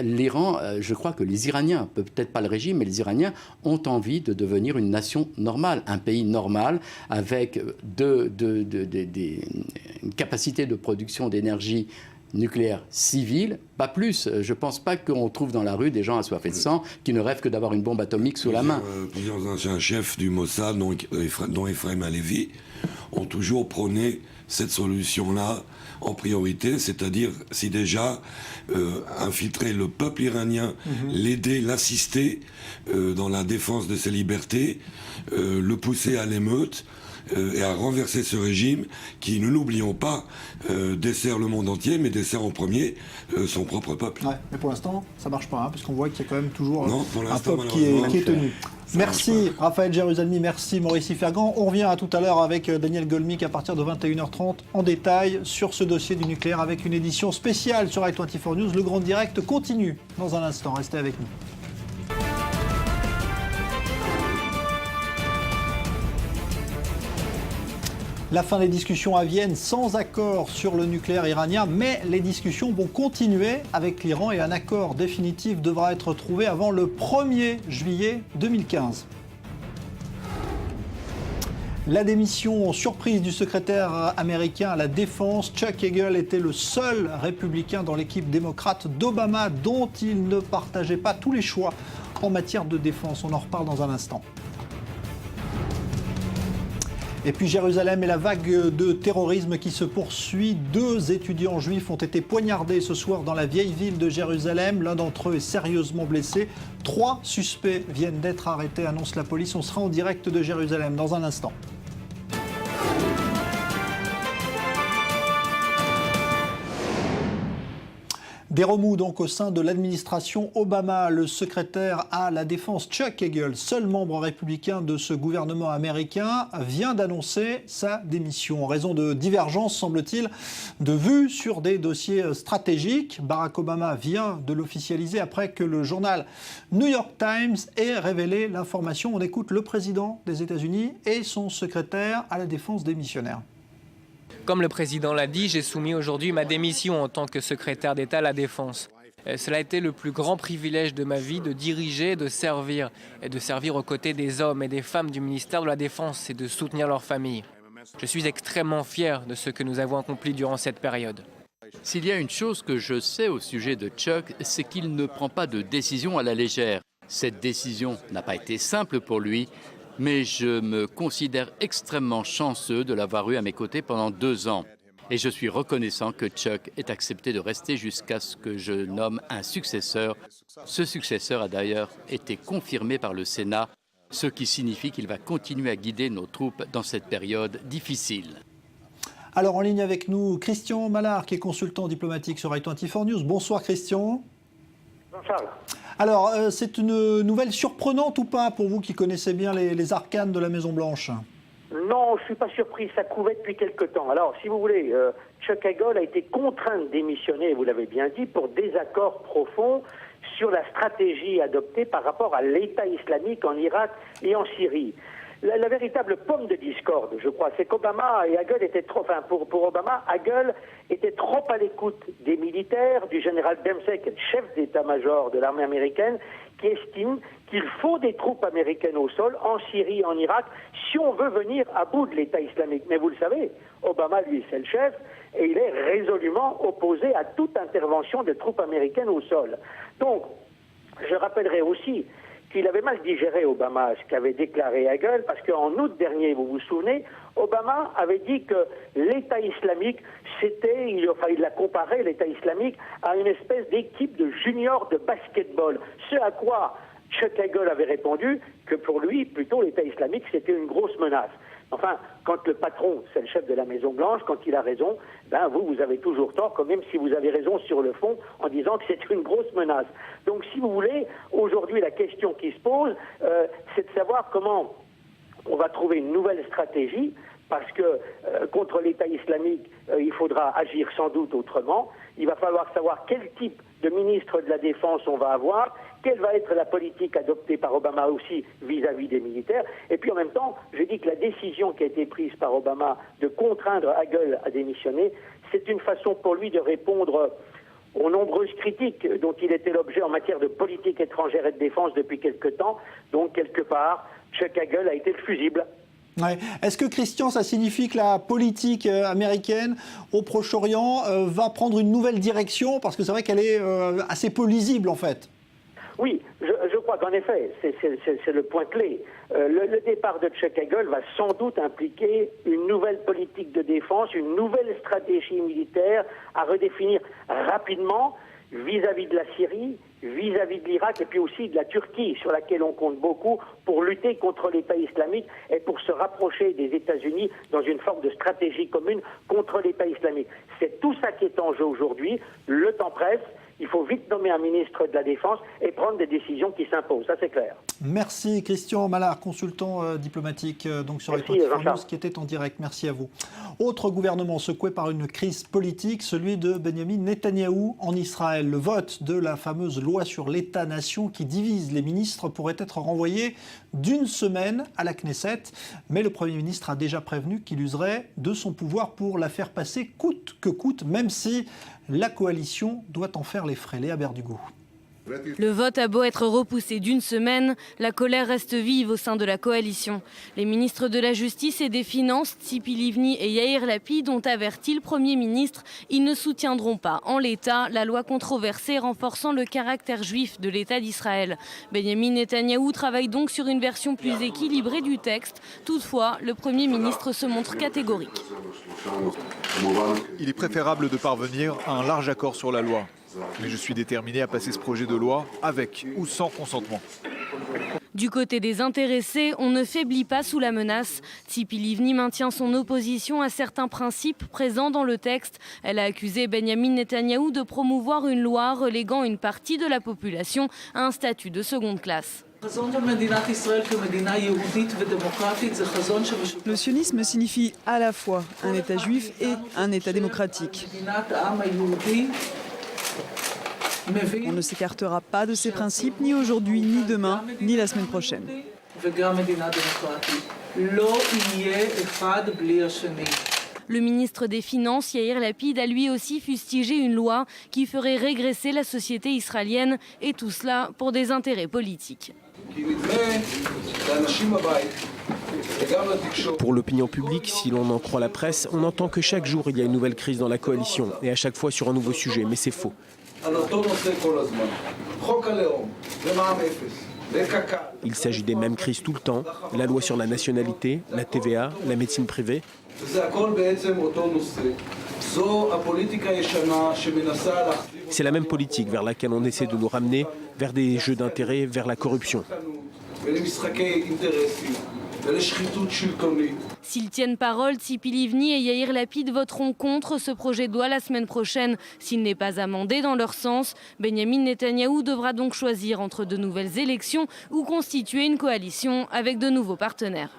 L'Iran, je crois que les Iraniens, peut-être pas le régime, mais les Iraniens ont envie de devenir une nation normale, un pays normal, avec une capacité de production d'énergie nucléaire civile, pas plus. Je ne pense pas qu'on trouve dans la rue des gens assoiffés de sang qui ne rêvent que d'avoir une bombe atomique sous la main. Plusieurs anciens chefs du Mossad, dont Ephraim Halevi, ont toujours prôné cette solution-là en priorité, c'est-à-dire si déjà infiltrer le peuple iranien, l'aider, l'assister dans la défense de ses libertés, le pousser à l'émeute, et à renverser ce régime qui, nous n'oublions pas, dessert le monde entier, mais dessert en premier son propre peuple. Ouais, mais pour l'instant, ça ne marche pas, puisqu'on voit qu'il y a quand même toujours un peuple qui est tenu. Merci Raphaël Jérusalemi, merci Maurice Fergan. On revient à tout à l'heure avec Daniel Goldmick à partir de 21h30 en détail sur ce dossier du nucléaire avec une édition spéciale sur i24 News. Le Grand Direct continue dans un instant, restez avec nous. La fin des discussions à Vienne sans accord sur le nucléaire iranien, mais les discussions vont continuer avec l'Iran et un accord définitif devra être trouvé avant le 1er juillet 2015. La démission surprise du secrétaire américain à la Défense, Chuck Hagel, était le seul républicain dans l'équipe démocrate d'Obama dont il ne partageait pas tous les choix en matière de défense. On en reparle dans un instant. Et puis Jérusalem et la vague de terrorisme qui se poursuit. 2 étudiants juifs ont été poignardés ce soir dans la vieille ville de Jérusalem. L'un d'entre eux est sérieusement blessé. 3 suspects viennent d'être arrêtés, annonce la police. On sera en direct de Jérusalem dans un instant. Des remous donc au sein de l'administration Obama. Le secrétaire à la Défense Chuck Hagel, seul membre républicain de ce gouvernement américain, vient d'annoncer sa démission en raison de divergences, semble-t-il, de vues sur des dossiers stratégiques. Barack Obama vient de l'officialiser après que le journal New York Times ait révélé l'information. On écoute le président des États-Unis et son secrétaire à la Défense démissionnaire. Comme le président l'a dit, j'ai soumis aujourd'hui ma démission en tant que secrétaire d'État à la Défense. Cela a été le plus grand privilège de ma vie de diriger, de servir aux côtés des hommes et des femmes du ministère de la Défense et de soutenir leurs familles. Je suis extrêmement fier de ce que nous avons accompli durant cette période. S'il y a une chose que je sais au sujet de Chuck, c'est qu'il ne prend pas de décision à la légère. Cette décision n'a pas été simple pour lui, mais je me considère extrêmement chanceux de l'avoir eu à mes côtés pendant 2 ans. Et je suis reconnaissant que Chuck ait accepté de rester jusqu'à ce que je nomme un successeur. Ce successeur a d'ailleurs été confirmé par le Sénat, ce qui signifie qu'il va continuer à guider nos troupes dans cette période difficile. Alors en ligne avec nous, Christian Mallard, qui est consultant diplomatique sur i24 News. Bonsoir Christian. Bonsoir. Alors c'est une nouvelle surprenante ou pas pour vous qui connaissez bien les arcanes de la Maison-Blanche? Non, je ne suis pas surpris, ça couvait depuis quelque temps. Alors, si vous voulez, Chuck Hagel a été contraint de démissionner, vous l'avez bien dit, pour désaccords profonds sur la stratégie adoptée par rapport à l'État islamique en Irak et en Syrie. La véritable pomme de discorde, je crois, c'est qu'Obama et Hagel étaient trop... Enfin, pour Obama, Hagel était trop à l'écoute des militaires, du général Dempsey, qui est le chef d'état-major de l'armée américaine, qui estime qu'il faut des troupes américaines au sol, en Syrie, en Irak, si on veut venir à bout de l'État islamique. Mais vous le savez, Obama, lui, c'est le chef, et il est résolument opposé à toute intervention de troupes américaines au sol. Donc, je rappellerai aussi qu'il avait mal digéré, Obama, ce qu'avait déclaré Hagel, parce qu'en août dernier, vous vous souvenez, Obama avait dit que l'État islamique, il l'a comparé, l'État islamique, à une espèce d'équipe de juniors de basketball. Ce à quoi Chuck Hagel avait répondu que pour lui, plutôt, l'État islamique, c'était une grosse menace. Enfin, quand le patron, c'est le chef de la Maison-Blanche, quand il a raison, ben vous avez toujours tort, quand même si vous avez raison sur le fond, en disant que c'est une grosse menace. Donc, si vous voulez, aujourd'hui, la question qui se pose, c'est de savoir comment on va trouver une nouvelle stratégie, parce que contre l'État islamique, il faudra agir sans doute autrement. Il va falloir savoir quel type de ministre de la Défense on va avoir, quelle va être la politique adoptée par Obama aussi vis-à-vis des militaires. Et puis en même temps, je dis que la décision qui a été prise par Obama de contraindre Hagel à démissionner, c'est une façon pour lui de répondre aux nombreuses critiques dont il était l'objet en matière de politique étrangère et de défense depuis quelque temps. Donc quelque part, Chuck Hagel a été le fusible. Ouais. Est-ce que, Christian, ça signifie que la politique américaine au Proche-Orient va prendre une nouvelle direction? Parce que c'est vrai qu'elle est assez peu lisible, en fait. Oui, je crois qu'en effet, c'est le point clé. Le départ de Chuck Hagel va sans doute impliquer une nouvelle politique de défense, une nouvelle stratégie militaire à redéfinir rapidement vis-à-vis de la Syrie, vis-à-vis de l'Irak et puis aussi de la Turquie, sur laquelle on compte beaucoup pour lutter contre l'État islamique et pour se rapprocher des États-Unis dans une forme de stratégie commune contre l'État islamique. C'est tout ça qui est en jeu aujourd'hui. Le temps presse. Il faut vite nommer un ministre de la Défense et prendre des décisions qui s'imposent, ça c'est clair. Merci Christian Mallard, consultant diplomatique donc sur i24 News, qui était en direct. Merci à vous. Autre gouvernement secoué par une crise politique, celui de Benyamin Netanyahou en Israël. Le vote de la fameuse loi sur l'État-nation qui divise les ministres pourrait être renvoyé d'une semaine à la Knesset. Mais le Premier ministre a déjà prévenu qu'il userait de son pouvoir pour la faire passer coûte que coûte, même si la coalition doit en faire les frais. Léa Berdugo. Le vote a beau être repoussé d'une semaine, la colère reste vive au sein de la coalition. Les ministres de la Justice et des Finances, Tzipi Livni et Yair Lapid, ont averti le Premier ministre. Ils ne soutiendront pas en l'état la loi controversée renforçant le caractère juif de l'État d'Israël. Benyamin Netanyahou travaille donc sur une version plus équilibrée du texte. Toutefois, le Premier ministre se montre catégorique. Il est préférable de parvenir à un large accord sur la loi. Mais je suis déterminé à passer ce projet de loi avec ou sans consentement. Du côté des intéressés, on ne faiblit pas sous la menace. Tzipi Livni maintient son opposition à certains principes présents dans le texte. Elle a accusé Benyamin Netanyahou de promouvoir une loi reléguant une partie de la population à un statut de seconde classe. Le sionisme signifie à la fois un État juif et un État démocratique. On ne s'écartera pas de ces principes, ni aujourd'hui, ni demain, ni la semaine prochaine. Le ministre des Finances, Yair Lapid, a lui aussi fustigé une loi qui ferait régresser la société israélienne, et tout cela pour des intérêts politiques. Pour l'opinion publique, si l'on en croit la presse, on entend que chaque jour il y a une nouvelle crise dans la coalition, et à chaque fois sur un nouveau sujet, mais c'est faux. Il s'agit des mêmes crises tout le temps, la loi sur la nationalité, la TVA, la médecine privée. C'est la même politique vers laquelle on essaie de nous ramener, vers des jeux d'intérêt, vers la corruption. S'ils tiennent parole, Tzipi Livni et Yair Lapid voteront contre ce projet de loi la semaine prochaine. S'il n'est pas amendé dans leur sens, Benyamin Netanyahou devra donc choisir entre de nouvelles élections ou constituer une coalition avec de nouveaux partenaires.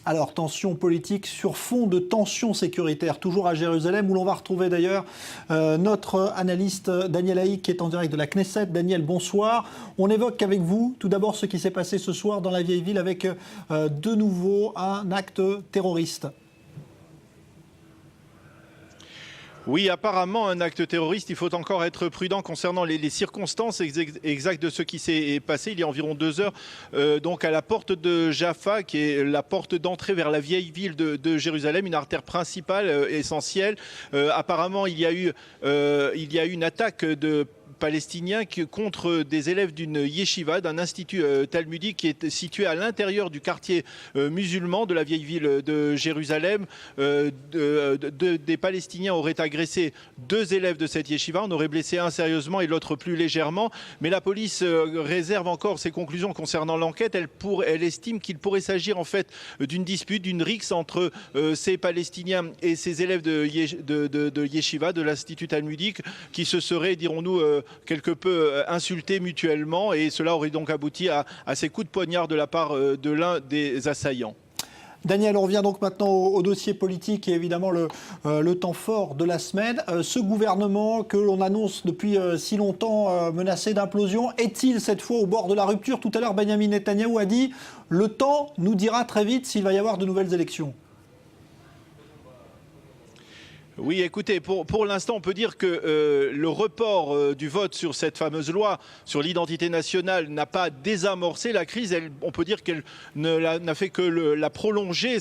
Alors, tension politique sur fond de tension sécuritaire, toujours à Jérusalem, où l'on va retrouver d'ailleurs notre analyste Daniel Haïk, qui est en direct de la Knesset. Daniel, bonsoir. On évoque avec vous tout d'abord ce qui s'est passé ce soir dans la vieille ville avec de nouveau un acte terroriste. Oui, apparemment un acte terroriste. Il faut encore être prudent concernant les circonstances exactes de ce qui s'est passé il y a environ 2 heures. Donc à la porte de Jaffa, qui est la porte d'entrée vers la vieille ville de Jérusalem, une artère principale essentielle. Apparemment, il y a eu une attaque de palestiniens contre des élèves d'une yeshiva, d'un institut talmudique qui est situé à l'intérieur du quartier musulman de la vieille ville de Jérusalem. Des Palestiniens auraient agressé 2 élèves de cette yeshiva. On aurait blessé un sérieusement et l'autre plus légèrement. Mais la police réserve encore ses conclusions concernant l'enquête. Elle estime qu'il pourrait s'agir en fait d'une dispute, d'une rixe entre ces Palestiniens et ces élèves de yeshiva, de l'institut talmudique, qui se seraient, dirons-nous, quelque peu insultés mutuellement, et cela aurait donc abouti à ces coups de poignard de la part de l'un des assaillants. Daniel, on revient donc maintenant au dossier politique et évidemment le temps fort de la semaine. Ce gouvernement que l'on annonce depuis si longtemps menacé d'implosion, est-il cette fois au bord de la rupture? Tout à l'heure, Benyamin Netanyahou a dit « Le temps nous dira très vite s'il va y avoir de nouvelles élections ». Oui, écoutez, pour l'instant, on peut dire que le report du vote sur cette fameuse loi sur l'identité nationale n'a pas désamorcé la crise. On peut dire qu'elle n'a fait que la prolonger,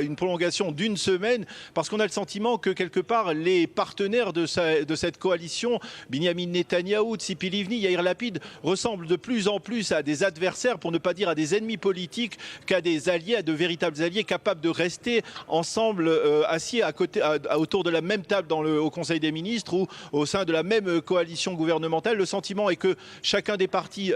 une prolongation d'1 semaine, parce qu'on a le sentiment que quelque part, les partenaires de cette coalition, Binyamin Netanyahou, Tzipi Livni, Yair Lapid, ressemblent de plus en plus à des adversaires, pour ne pas dire à des ennemis politiques, qu'à des alliés, à de véritables alliés capables de rester ensemble, assis autour de la même table au Conseil des ministres ou au sein de la même coalition gouvernementale. Le sentiment est que chacun des partis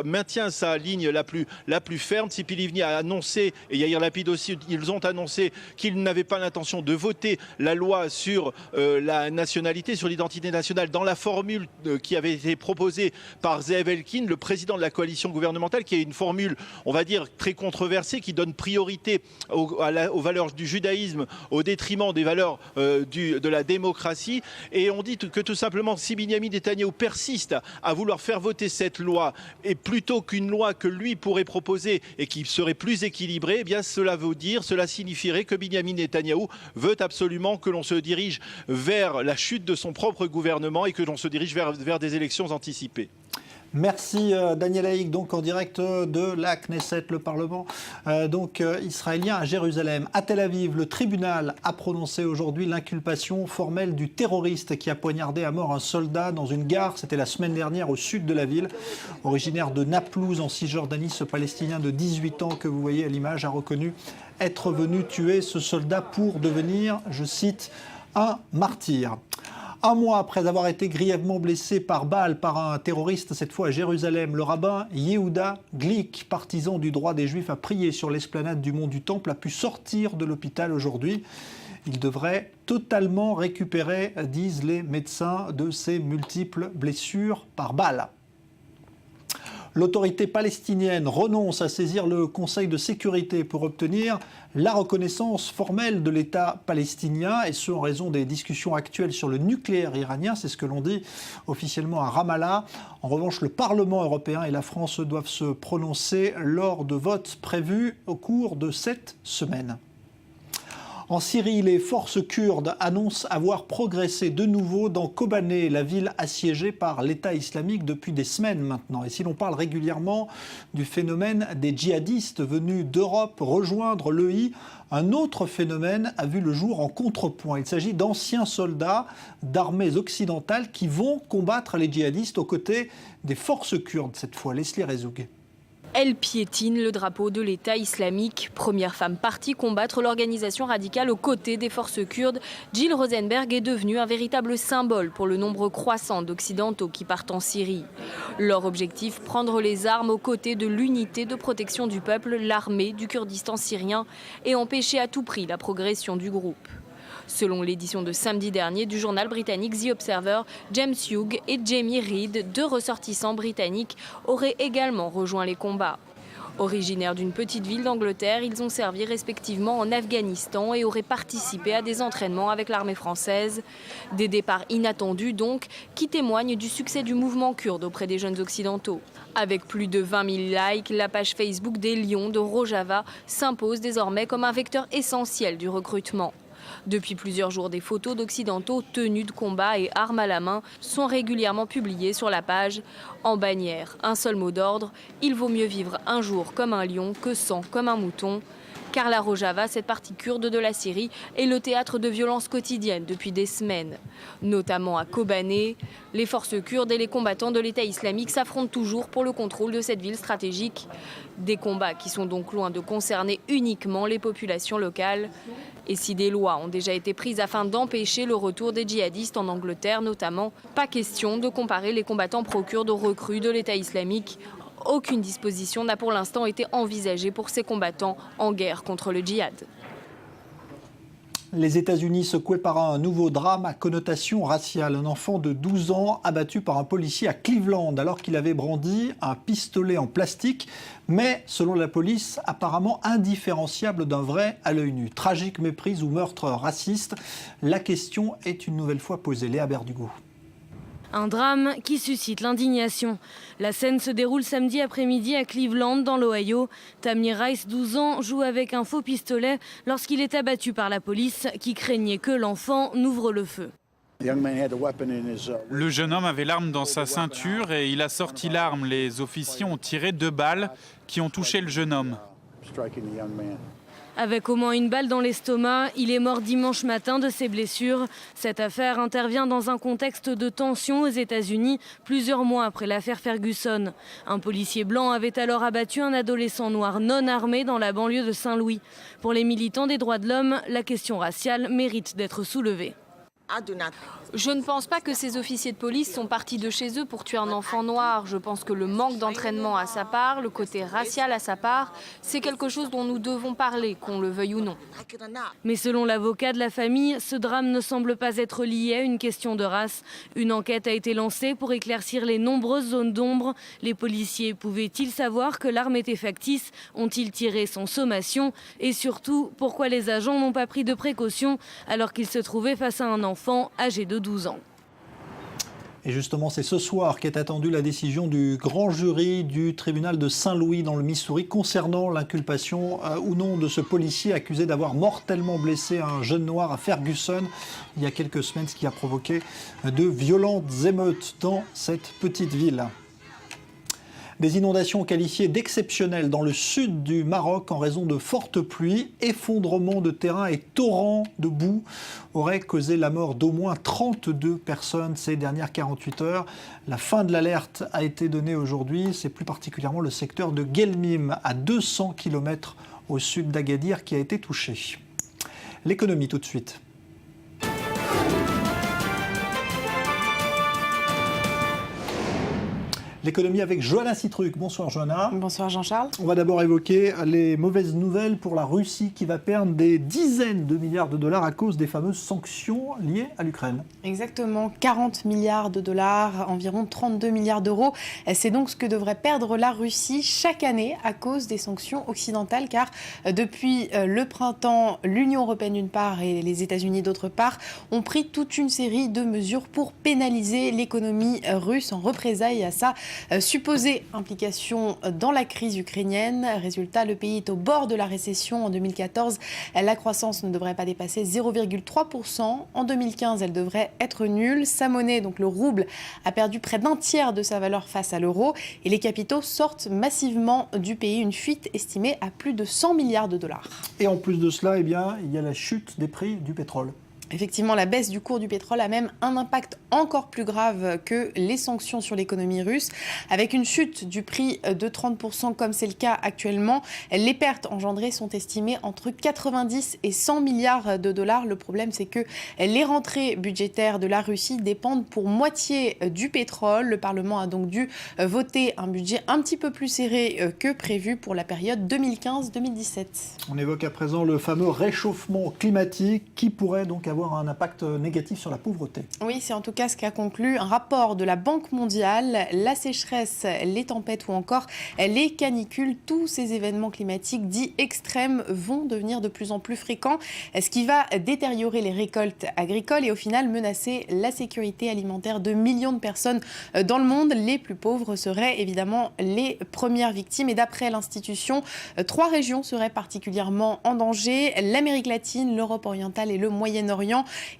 maintient sa ligne la plus ferme. Tzipi Livni a annoncé, et Yair Lapid aussi, ils ont annoncé qu'ils n'avaient pas l'intention de voter la loi sur la nationalité, sur l'identité nationale, dans la formule qui avait été proposée par Zeev Elkin, le président de la coalition gouvernementale, qui est une formule, on va dire, très controversée, qui donne priorité aux valeurs du judaïsme au détriment des valeurs de la démocratie. Et on dit que tout simplement, si Binyamin Netanyahou persiste à vouloir faire voter cette loi, et plutôt qu'une loi que lui pourrait proposer et qui serait plus équilibrée, eh bien cela signifierait que Binyamin Netanyahou veut absolument que l'on se dirige vers la chute de son propre gouvernement et que l'on se dirige vers des élections anticipées. Merci Daniel Haïk, donc en direct de la Knesset, le Parlement israélien à Jérusalem. À Tel Aviv, le tribunal a prononcé aujourd'hui l'inculpation formelle du terroriste qui a poignardé à mort un soldat dans une gare. C'était la semaine dernière au sud de la ville. Originaire de Naplouse en Cisjordanie, ce Palestinien de 18 ans que vous voyez à l'image a reconnu être venu tuer ce soldat pour devenir, je cite, un martyr. Un mois après avoir été grièvement blessé par balle par un terroriste, cette fois à Jérusalem, le rabbin Yehuda Glick, partisan du droit des Juifs à prier sur l'esplanade du mont du Temple, a pu sortir de l'hôpital aujourd'hui. Il devrait totalement récupérer, disent les médecins, de ses multiples blessures par balle. L'autorité palestinienne renonce à saisir le Conseil de sécurité pour obtenir la reconnaissance formelle de l'État palestinien, et ce en raison des discussions actuelles sur le nucléaire iranien. C'est ce que l'on dit officiellement à Ramallah. En revanche, le Parlement européen et la France doivent se prononcer lors de votes prévus au cours de cette semaine. En Syrie, les forces kurdes annoncent avoir progressé de nouveau dans Kobané, la ville assiégée par l'État islamique depuis des semaines maintenant. Et si l'on parle régulièrement du phénomène des djihadistes venus d'Europe rejoindre l'EI, un autre phénomène a vu le jour en contrepoint. Il s'agit d'anciens soldats d'armées occidentales qui vont combattre les djihadistes aux côtés des forces kurdes, cette fois. Leslie Rezoug. Elle piétine le drapeau de l'État islamique. Première femme partie combattre l'organisation radicale aux côtés des forces kurdes, Jill Rosenberg est devenue un véritable symbole pour le nombre croissant d'Occidentaux qui partent en Syrie. Leur objectif, prendre les armes aux côtés de l'unité de protection du peuple, l'armée du Kurdistan syrien, et empêcher à tout prix la progression du groupe. Selon l'édition de samedi dernier du journal britannique The Observer, James Hughes et Jamie Reed, 2 ressortissants britanniques, auraient également rejoint les combats. Originaires d'une petite ville d'Angleterre, ils ont servi respectivement en Afghanistan et auraient participé à des entraînements avec l'armée française. Des départs inattendus donc, qui témoignent du succès du mouvement kurde auprès des jeunes occidentaux. Avec plus de 20 000 likes, la page Facebook des Lions de Rojava s'impose désormais comme un vecteur essentiel du recrutement. Depuis plusieurs jours, des photos d'Occidentaux tenus de combat et armes à la main sont régulièrement publiées sur la page. En bannière, un seul mot d'ordre, il vaut mieux vivre un jour comme un lion que 100 comme un mouton. Car la Rojava, cette partie kurde de la Syrie, est le théâtre de violences quotidiennes depuis des semaines. Notamment à Kobané, les forces kurdes et les combattants de l'État islamique s'affrontent toujours pour le contrôle de cette ville stratégique. Des combats qui sont donc loin de concerner uniquement les populations locales. Et si des lois ont déjà été prises afin d'empêcher le retour des djihadistes en Angleterre notamment, pas question de comparer les combattants pro-kurdes aux recrues de l'État islamique. Aucune disposition n'a pour l'instant été envisagée pour ces combattants en guerre contre le djihad. Les États-Unis secoués par un nouveau drame à connotation raciale. Un enfant de 12 ans abattu par un policier à Cleveland alors qu'il avait brandi un pistolet en plastique, mais selon la police, apparemment indifférenciable d'un vrai à l'œil nu. Tragique méprise ou meurtre raciste, la question est une nouvelle fois posée. Léa Berdugo. Un drame qui suscite l'indignation. La scène se déroule samedi après-midi à Cleveland, dans l'Ohio. Tamir Rice, 12 ans, joue avec un faux pistolet lorsqu'il est abattu par la police qui craignait que l'enfant n'ouvre le feu. Le jeune homme avait l'arme dans sa ceinture et il a sorti l'arme. Les officiers ont tiré 2 balles qui ont touché le jeune homme. Avec au moins une balle dans l'estomac, il est mort dimanche matin de ses blessures. Cette affaire intervient dans un contexte de tension aux États-Unis, plusieurs mois après l'affaire Ferguson. Un policier blanc avait alors abattu un adolescent noir non armé dans la banlieue de Saint-Louis. Pour les militants des droits de l'homme, la question raciale mérite d'être soulevée. Je ne pense pas que ces officiers de police sont partis de chez eux pour tuer un enfant noir. Je pense que le manque d'entraînement à sa part, le côté racial à sa part, c'est quelque chose dont nous devons parler, qu'on le veuille ou non. Mais selon l'avocat de la famille, ce drame ne semble pas être lié à une question de race. Une enquête a été lancée pour éclaircir les nombreuses zones d'ombre. Les policiers pouvaient-ils savoir que l'arme était factice? Ont-ils tiré sans sommation? Et surtout, pourquoi les agents n'ont pas pris de précautions alors qu'ils se trouvaient face à un enfant âgé de 12 ans. Et justement, c'est ce soir qu'est attendue la décision du grand jury du tribunal de Saint-Louis dans le Missouri concernant l'inculpation ou non de ce policier accusé d'avoir mortellement blessé un jeune noir à Ferguson il y a quelques semaines, ce qui a provoqué de violentes émeutes dans cette petite ville. Des inondations qualifiées d'exceptionnelles dans le sud du Maroc en raison de fortes pluies, effondrements de terrain et torrents de boue auraient causé la mort d'au moins 32 personnes ces dernières 48 heures. La fin de l'alerte a été donnée aujourd'hui. C'est plus particulièrement le secteur de Guelmim, à 200 km au sud d'Agadir, qui a été touché. L'économie tout de suite. L'économie avec Johanna Citruc. Bonsoir Johanna. Bonsoir Jean-Charles. On va d'abord évoquer les mauvaises nouvelles pour la Russie qui va perdre des dizaines de milliards de dollars à cause des fameuses sanctions liées à l'Ukraine. Exactement, 40 milliards de dollars, environ 32 milliards d'euros. C'est donc ce que devrait perdre la Russie chaque année à cause des sanctions occidentales, car depuis le printemps, l'Union européenne d'une part et les États-Unis d'autre part ont pris toute une série de mesures pour pénaliser l'économie russe en représailles à ça. supposée implication dans la crise ukrainienne. Résultat, le pays est au bord de la récession. En 2014, la croissance ne devrait pas dépasser 0,3%. En 2015, elle devrait être nulle. Sa monnaie, donc le rouble, a perdu près d'un tiers de sa valeur face à l'euro. Et les capitaux sortent massivement du pays, une fuite estimée à plus de 100 milliards de dollars. Et en plus de cela, il y a la chute des prix du pétrole. Effectivement, la baisse du cours du pétrole a même un impact encore plus grave que les sanctions sur l'économie russe. Avec une chute du prix de 30% comme c'est le cas actuellement, les pertes engendrées sont estimées entre 90 et 100 milliards de dollars. Le problème, c'est que les rentrées budgétaires de la Russie dépendent pour moitié du pétrole. Le Parlement a donc dû voter un budget un petit peu plus serré que prévu pour la période 2015-2017. On évoque à présent le fameux réchauffement climatique qui pourrait donc avoir un impact négatif sur la pauvreté. Oui, c'est en tout cas ce qu'a conclu un rapport de la Banque mondiale. La sécheresse, les tempêtes ou encore les canicules, tous ces événements climatiques dits extrêmes vont devenir de plus en plus fréquents, ce qui va détériorer les récoltes agricoles et au final menacer la sécurité alimentaire de millions de personnes dans le monde. Les plus pauvres seraient évidemment les premières victimes et d'après l'institution, 3 régions seraient particulièrement en danger, l'Amérique latine, l'Europe orientale et le Moyen-Orient.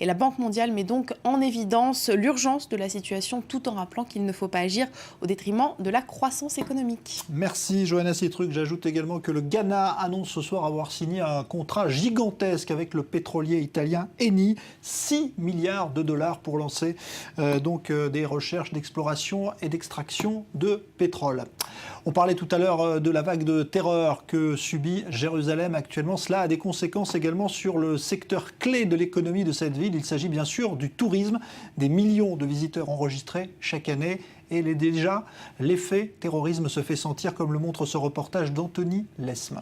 Et la Banque mondiale met donc en évidence l'urgence de la situation tout en rappelant qu'il ne faut pas agir au détriment de la croissance économique. Merci Johanna Citruc. J'ajoute également que le Ghana annonce ce soir avoir signé un contrat gigantesque avec le pétrolier italien Eni, 6 milliards de dollars pour lancer des recherches d'exploration et d'extraction de pétrole. On parlait tout à l'heure de la vague de terreur que subit Jérusalem actuellement. Cela a des conséquences également sur le secteur clé de l'économie de cette ville. Il s'agit bien sûr du tourisme, des millions de visiteurs enregistrés chaque année. Et déjà, l'effet terrorisme se fait sentir, comme le montre ce reportage d'Anthony Lesme.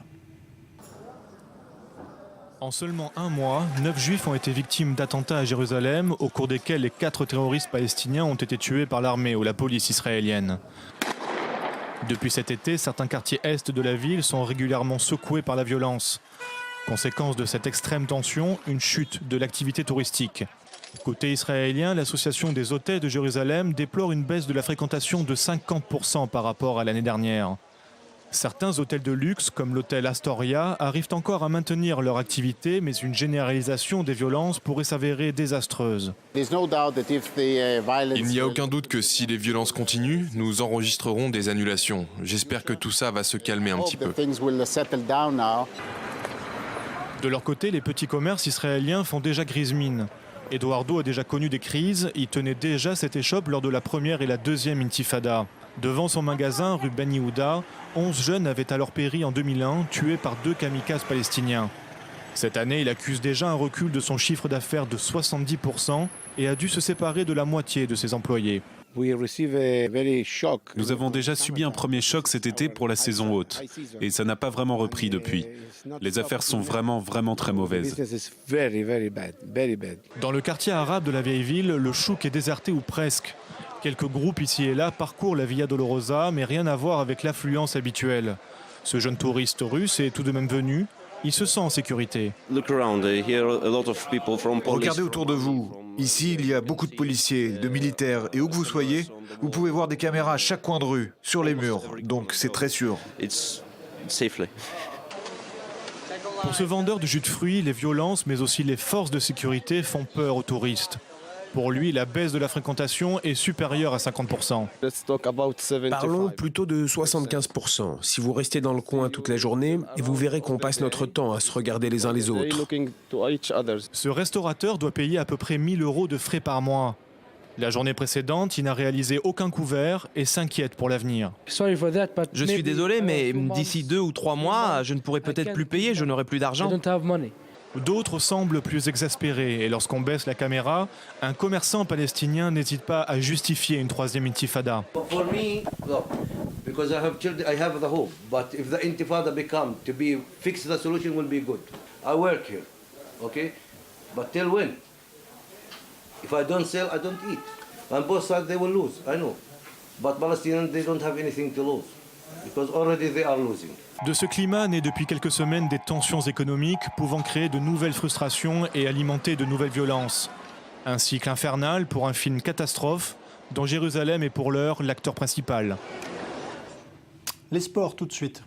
En seulement un mois, 9 juifs ont été victimes d'attentats à Jérusalem, au cours desquels les 4 terroristes palestiniens ont été tués par l'armée ou la police israélienne. Depuis cet été, certains quartiers est de la ville sont régulièrement secoués par la violence. Conséquence de cette extrême tension, une chute de l'activité touristique. Côté israélien, l'association des hôtels de Jérusalem déplore une baisse de la fréquentation de 50% par rapport à l'année dernière. Certains hôtels de luxe, comme l'hôtel Astoria, arrivent encore à maintenir leur activité, mais une généralisation des violences pourrait s'avérer désastreuse. Il n'y a aucun doute que si les violences continuent, nous enregistrerons des annulations. J'espère que tout ça va se calmer un petit peu. De leur côté, les petits commerces israéliens font déjà grise mine. Eduardo a déjà connu des crises, il tenait déjà cette échoppe lors de la première et la deuxième intifada. Devant son magasin, rue Ben Yehuda, 11 jeunes avaient alors péri en 2001, tués par 2 kamikazes palestiniens. Cette année, il accuse déjà un recul de son chiffre d'affaires de 70% et a dû se séparer de la moitié de ses employés. Nous avons déjà subi un premier choc cet été pour la saison haute et ça n'a pas vraiment repris depuis. Les affaires sont vraiment très mauvaises. Dans le quartier arabe de la vieille ville, le chouk est déserté ou presque. Quelques groupes ici et là parcourent la Via Dolorosa, mais rien à voir avec l'affluence habituelle. Ce jeune touriste russe est tout de même venu. Il se sent en sécurité. Regardez autour de vous. Ici, il y a beaucoup de policiers, de militaires. Et où que vous soyez, vous pouvez voir des caméras à chaque coin de rue, sur les murs. Donc c'est très sûr. Pour ce vendeur de jus de fruits, les violences, mais aussi les forces de sécurité font peur aux touristes. Pour lui, la baisse de la fréquentation est supérieure à 50%. Parlons plutôt de 75%. Si vous restez dans le coin toute la journée, vous verrez qu'on passe notre temps à se regarder les uns les autres. Ce restaurateur doit payer à peu près 1 000 € de frais par mois. La journée précédente, il n'a réalisé aucun couvert et s'inquiète pour l'avenir. Je suis désolé, mais d'ici 2 ou 3 mois, je ne pourrai peut-être plus payer, je n'aurai plus d'argent. D'autres semblent plus exaspérés et lorsqu'on baisse la caméra, un commerçant palestinien n'hésite pas à justifier une 3e intifada. De ce climat naît depuis quelques semaines des tensions économiques pouvant créer de nouvelles frustrations et alimenter de nouvelles violences. Un cycle infernal pour un film catastrophe dont Jérusalem est pour l'heure l'acteur principal. Les sports tout de suite.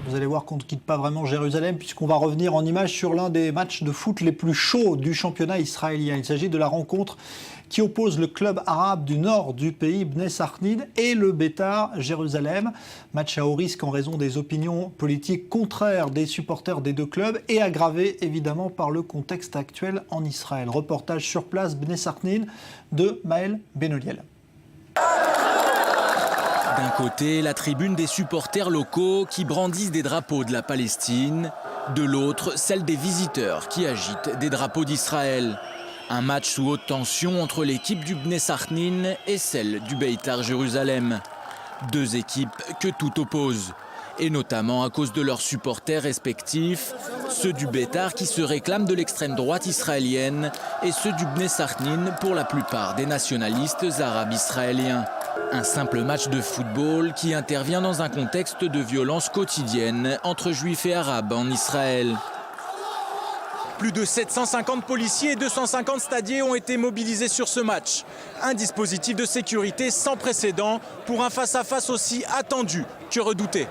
Vous allez voir qu'on ne quitte pas vraiment Jérusalem puisqu'on va revenir en images sur l'un des matchs de foot les plus chauds du championnat israélien. Il s'agit de la rencontre qui oppose le club arabe du nord du pays, Bnei Sarknin, et le Beitar Jérusalem. Match à haut risque en raison des opinions politiques contraires des supporters des deux clubs et aggravé évidemment par le contexte actuel en Israël. Reportage sur place, Bnei Sarknin, de Maël Benoliel. D'un côté, la tribune des supporters locaux qui brandissent des drapeaux de la Palestine. De l'autre, celle des visiteurs qui agitent des drapeaux d'Israël. Un match sous haute tension entre l'équipe du Bnei Sarknin et celle du Beitar Jérusalem. Deux équipes que tout oppose. Et notamment à cause de leurs supporters respectifs, ceux du Beitar qui se réclament de l'extrême droite israélienne et ceux du Bnei Sarknin pour la plupart des nationalistes arabes israéliens. Un simple match de football qui intervient dans un contexte de violence quotidienne entre juifs et arabes en Israël. Plus de 750 policiers et 250 stadiers ont été mobilisés sur ce match. Un dispositif de sécurité sans précédent pour un face-à-face aussi attendu que redouté.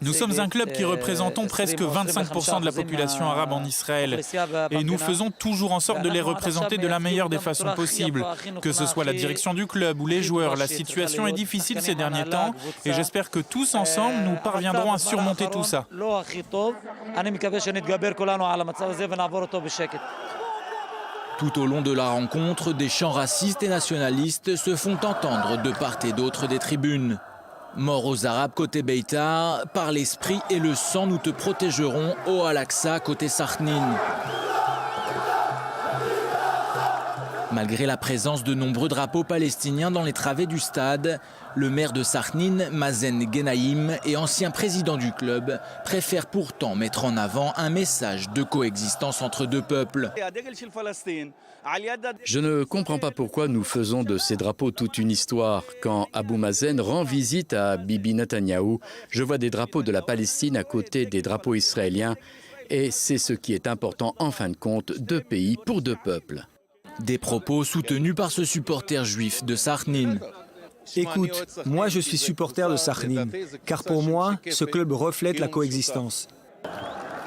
Nous sommes un club qui représentons presque 25% de la population arabe en Israël et nous faisons toujours en sorte de les représenter de la meilleure des façons possibles. Que ce soit la direction du club ou les joueurs, la situation est difficile ces derniers temps et j'espère que tous ensemble nous parviendrons à surmonter tout ça. Tout au long de la rencontre, des chants racistes et nationalistes se font entendre de part et d'autre des tribunes. Mort aux Arabes côté Beitar, par l'esprit et le sang nous te protégerons au Al-Aqsa côté Sarknin. Malgré la présence de nombreux drapeaux palestiniens dans les travées du stade, le maire de Sarknin, Mazen Genaïm, et ancien président du club, préfère pourtant mettre en avant un message de coexistence entre deux peuples. Je ne comprends pas pourquoi nous faisons de ces drapeaux toute une histoire. Quand Abou Mazen rend visite à Bibi Netanyahou, je vois des drapeaux de la Palestine à côté des drapeaux israéliens. Et c'est ce qui est important en fin de compte, deux pays pour deux peuples. Des propos soutenus par ce supporter juif de Sarknin. Écoute, moi je suis supporter de Sarknin, car pour moi, ce club reflète la coexistence.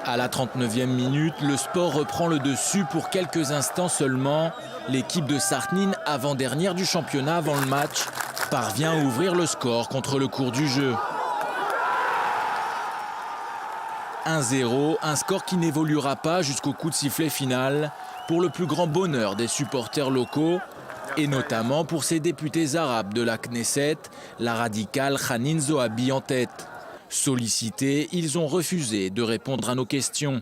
À la 39e minute, le sport reprend le dessus pour quelques instants seulement. L'équipe de Sarknin, avant-dernière du championnat avant le match, parvient à ouvrir le score contre le cours du jeu. 1-0, un score qui n'évoluera pas jusqu'au coup de sifflet final, pour le plus grand bonheur des supporters locaux, et notamment pour ces députés arabes de la Knesset, la radicale Hanin Zohabi en tête. Sollicités, ils ont refusé de répondre à nos questions.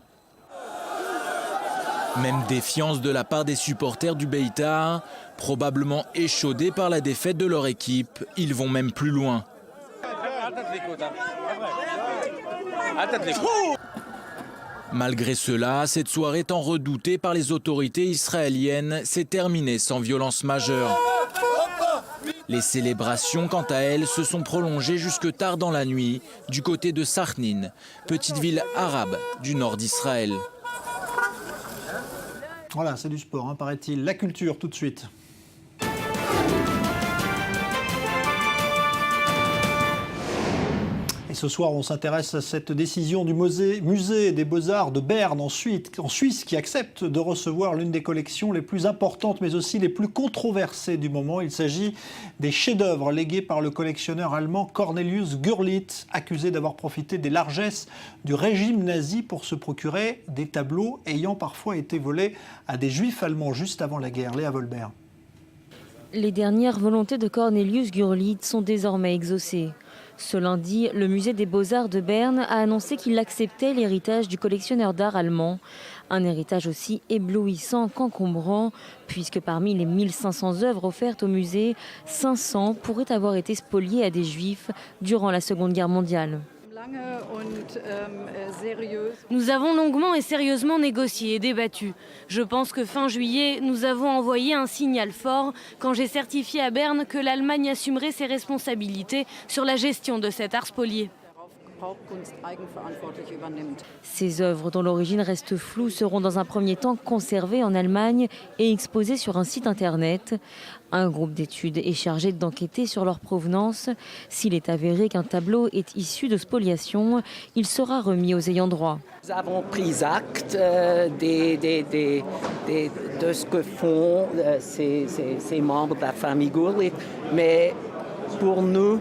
Même défiance de la part des supporters du Beitar, probablement échaudés par la défaite de leur équipe, ils vont même plus loin. Malgré cela, cette soirée tant redoutée par les autorités israéliennes s'est terminée sans violence majeure. Les célébrations, quant à elles, se sont prolongées jusque tard dans la nuit du côté de Sarknin, petite ville arabe du nord d'Israël. Voilà, c'est du sport, hein, paraît-il. La culture, tout de suite. Et ce soir, on s'intéresse à cette décision du musée des Beaux-Arts de Berne, en Suisse, qui accepte de recevoir l'une des collections les plus importantes, mais aussi les plus controversées du moment. Il s'agit des chefs-d'œuvre légués par le collectionneur allemand Cornelius Gurlitt, accusé d'avoir profité des largesses du régime nazi pour se procurer des tableaux ayant parfois été volés à des juifs allemands juste avant la guerre. Léa Volbert. Les dernières volontés de Cornelius Gurlitt sont désormais exaucées. Ce lundi, le musée des Beaux-Arts de Berne a annoncé qu'il acceptait l'héritage du collectionneur d'art allemand. Un héritage aussi éblouissant qu'encombrant, puisque parmi les 1500 œuvres offertes au musée, 500 pourraient avoir été spoliées à des juifs durant la Seconde Guerre mondiale. Nous avons longuement et sérieusement négocié et débattu. Je pense que fin juillet, nous avons envoyé un signal fort quand j'ai certifié à Berne que l'Allemagne assumerait ses responsabilités sur la gestion de cet art spolié. Ces œuvres, dont l'origine reste floue, seront dans un premier temps conservées en Allemagne et exposées sur un site internet. Un groupe d'études est chargé d'enquêter sur leur provenance. S'il est avéré qu'un tableau est issu de spoliation, il sera remis aux ayants droit. Nous avons pris acte de ce que font ces membres de la famille Gurlitt, mais pour nous,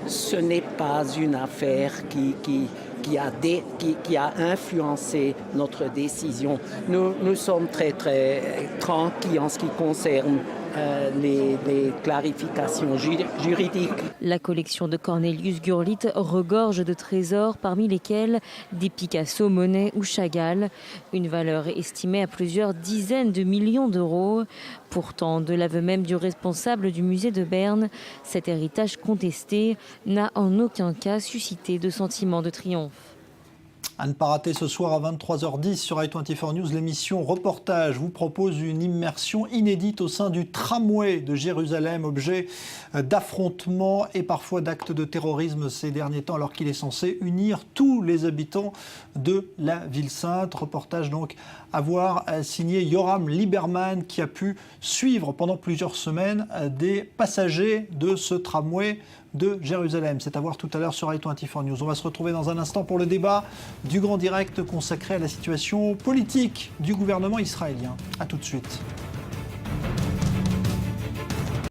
ce n'est pas une affaire qui a influencé notre décision. Nous sommes très tranquilles en ce qui concerne les clarifications juridiques. La collection de Cornelius Gurlitt regorge de trésors, parmi lesquels des Picasso, Monet ou Chagall, une valeur estimée à plusieurs dizaines de millions d'euros. Pourtant, de l'aveu même du responsable du musée de Berne, cet héritage contesté n'a en aucun cas suscité de sentiment de triomphe. À ne pas rater ce soir à 23h10 sur i24 News, l'émission Reportage vous propose une immersion inédite au sein du tramway de Jérusalem, objet d'affrontements et parfois d'actes de terrorisme ces derniers temps, alors qu'il est censé unir tous les habitants de la ville sainte. Reportage donc à voir, signé Yoram Lieberman, qui a pu suivre pendant plusieurs semaines des passagers de ce tramway de Jérusalem. C'est à voir tout à l'heure sur i24 News. On va se retrouver dans un instant pour le débat du grand direct consacré à la situation politique du gouvernement israélien. A tout de suite.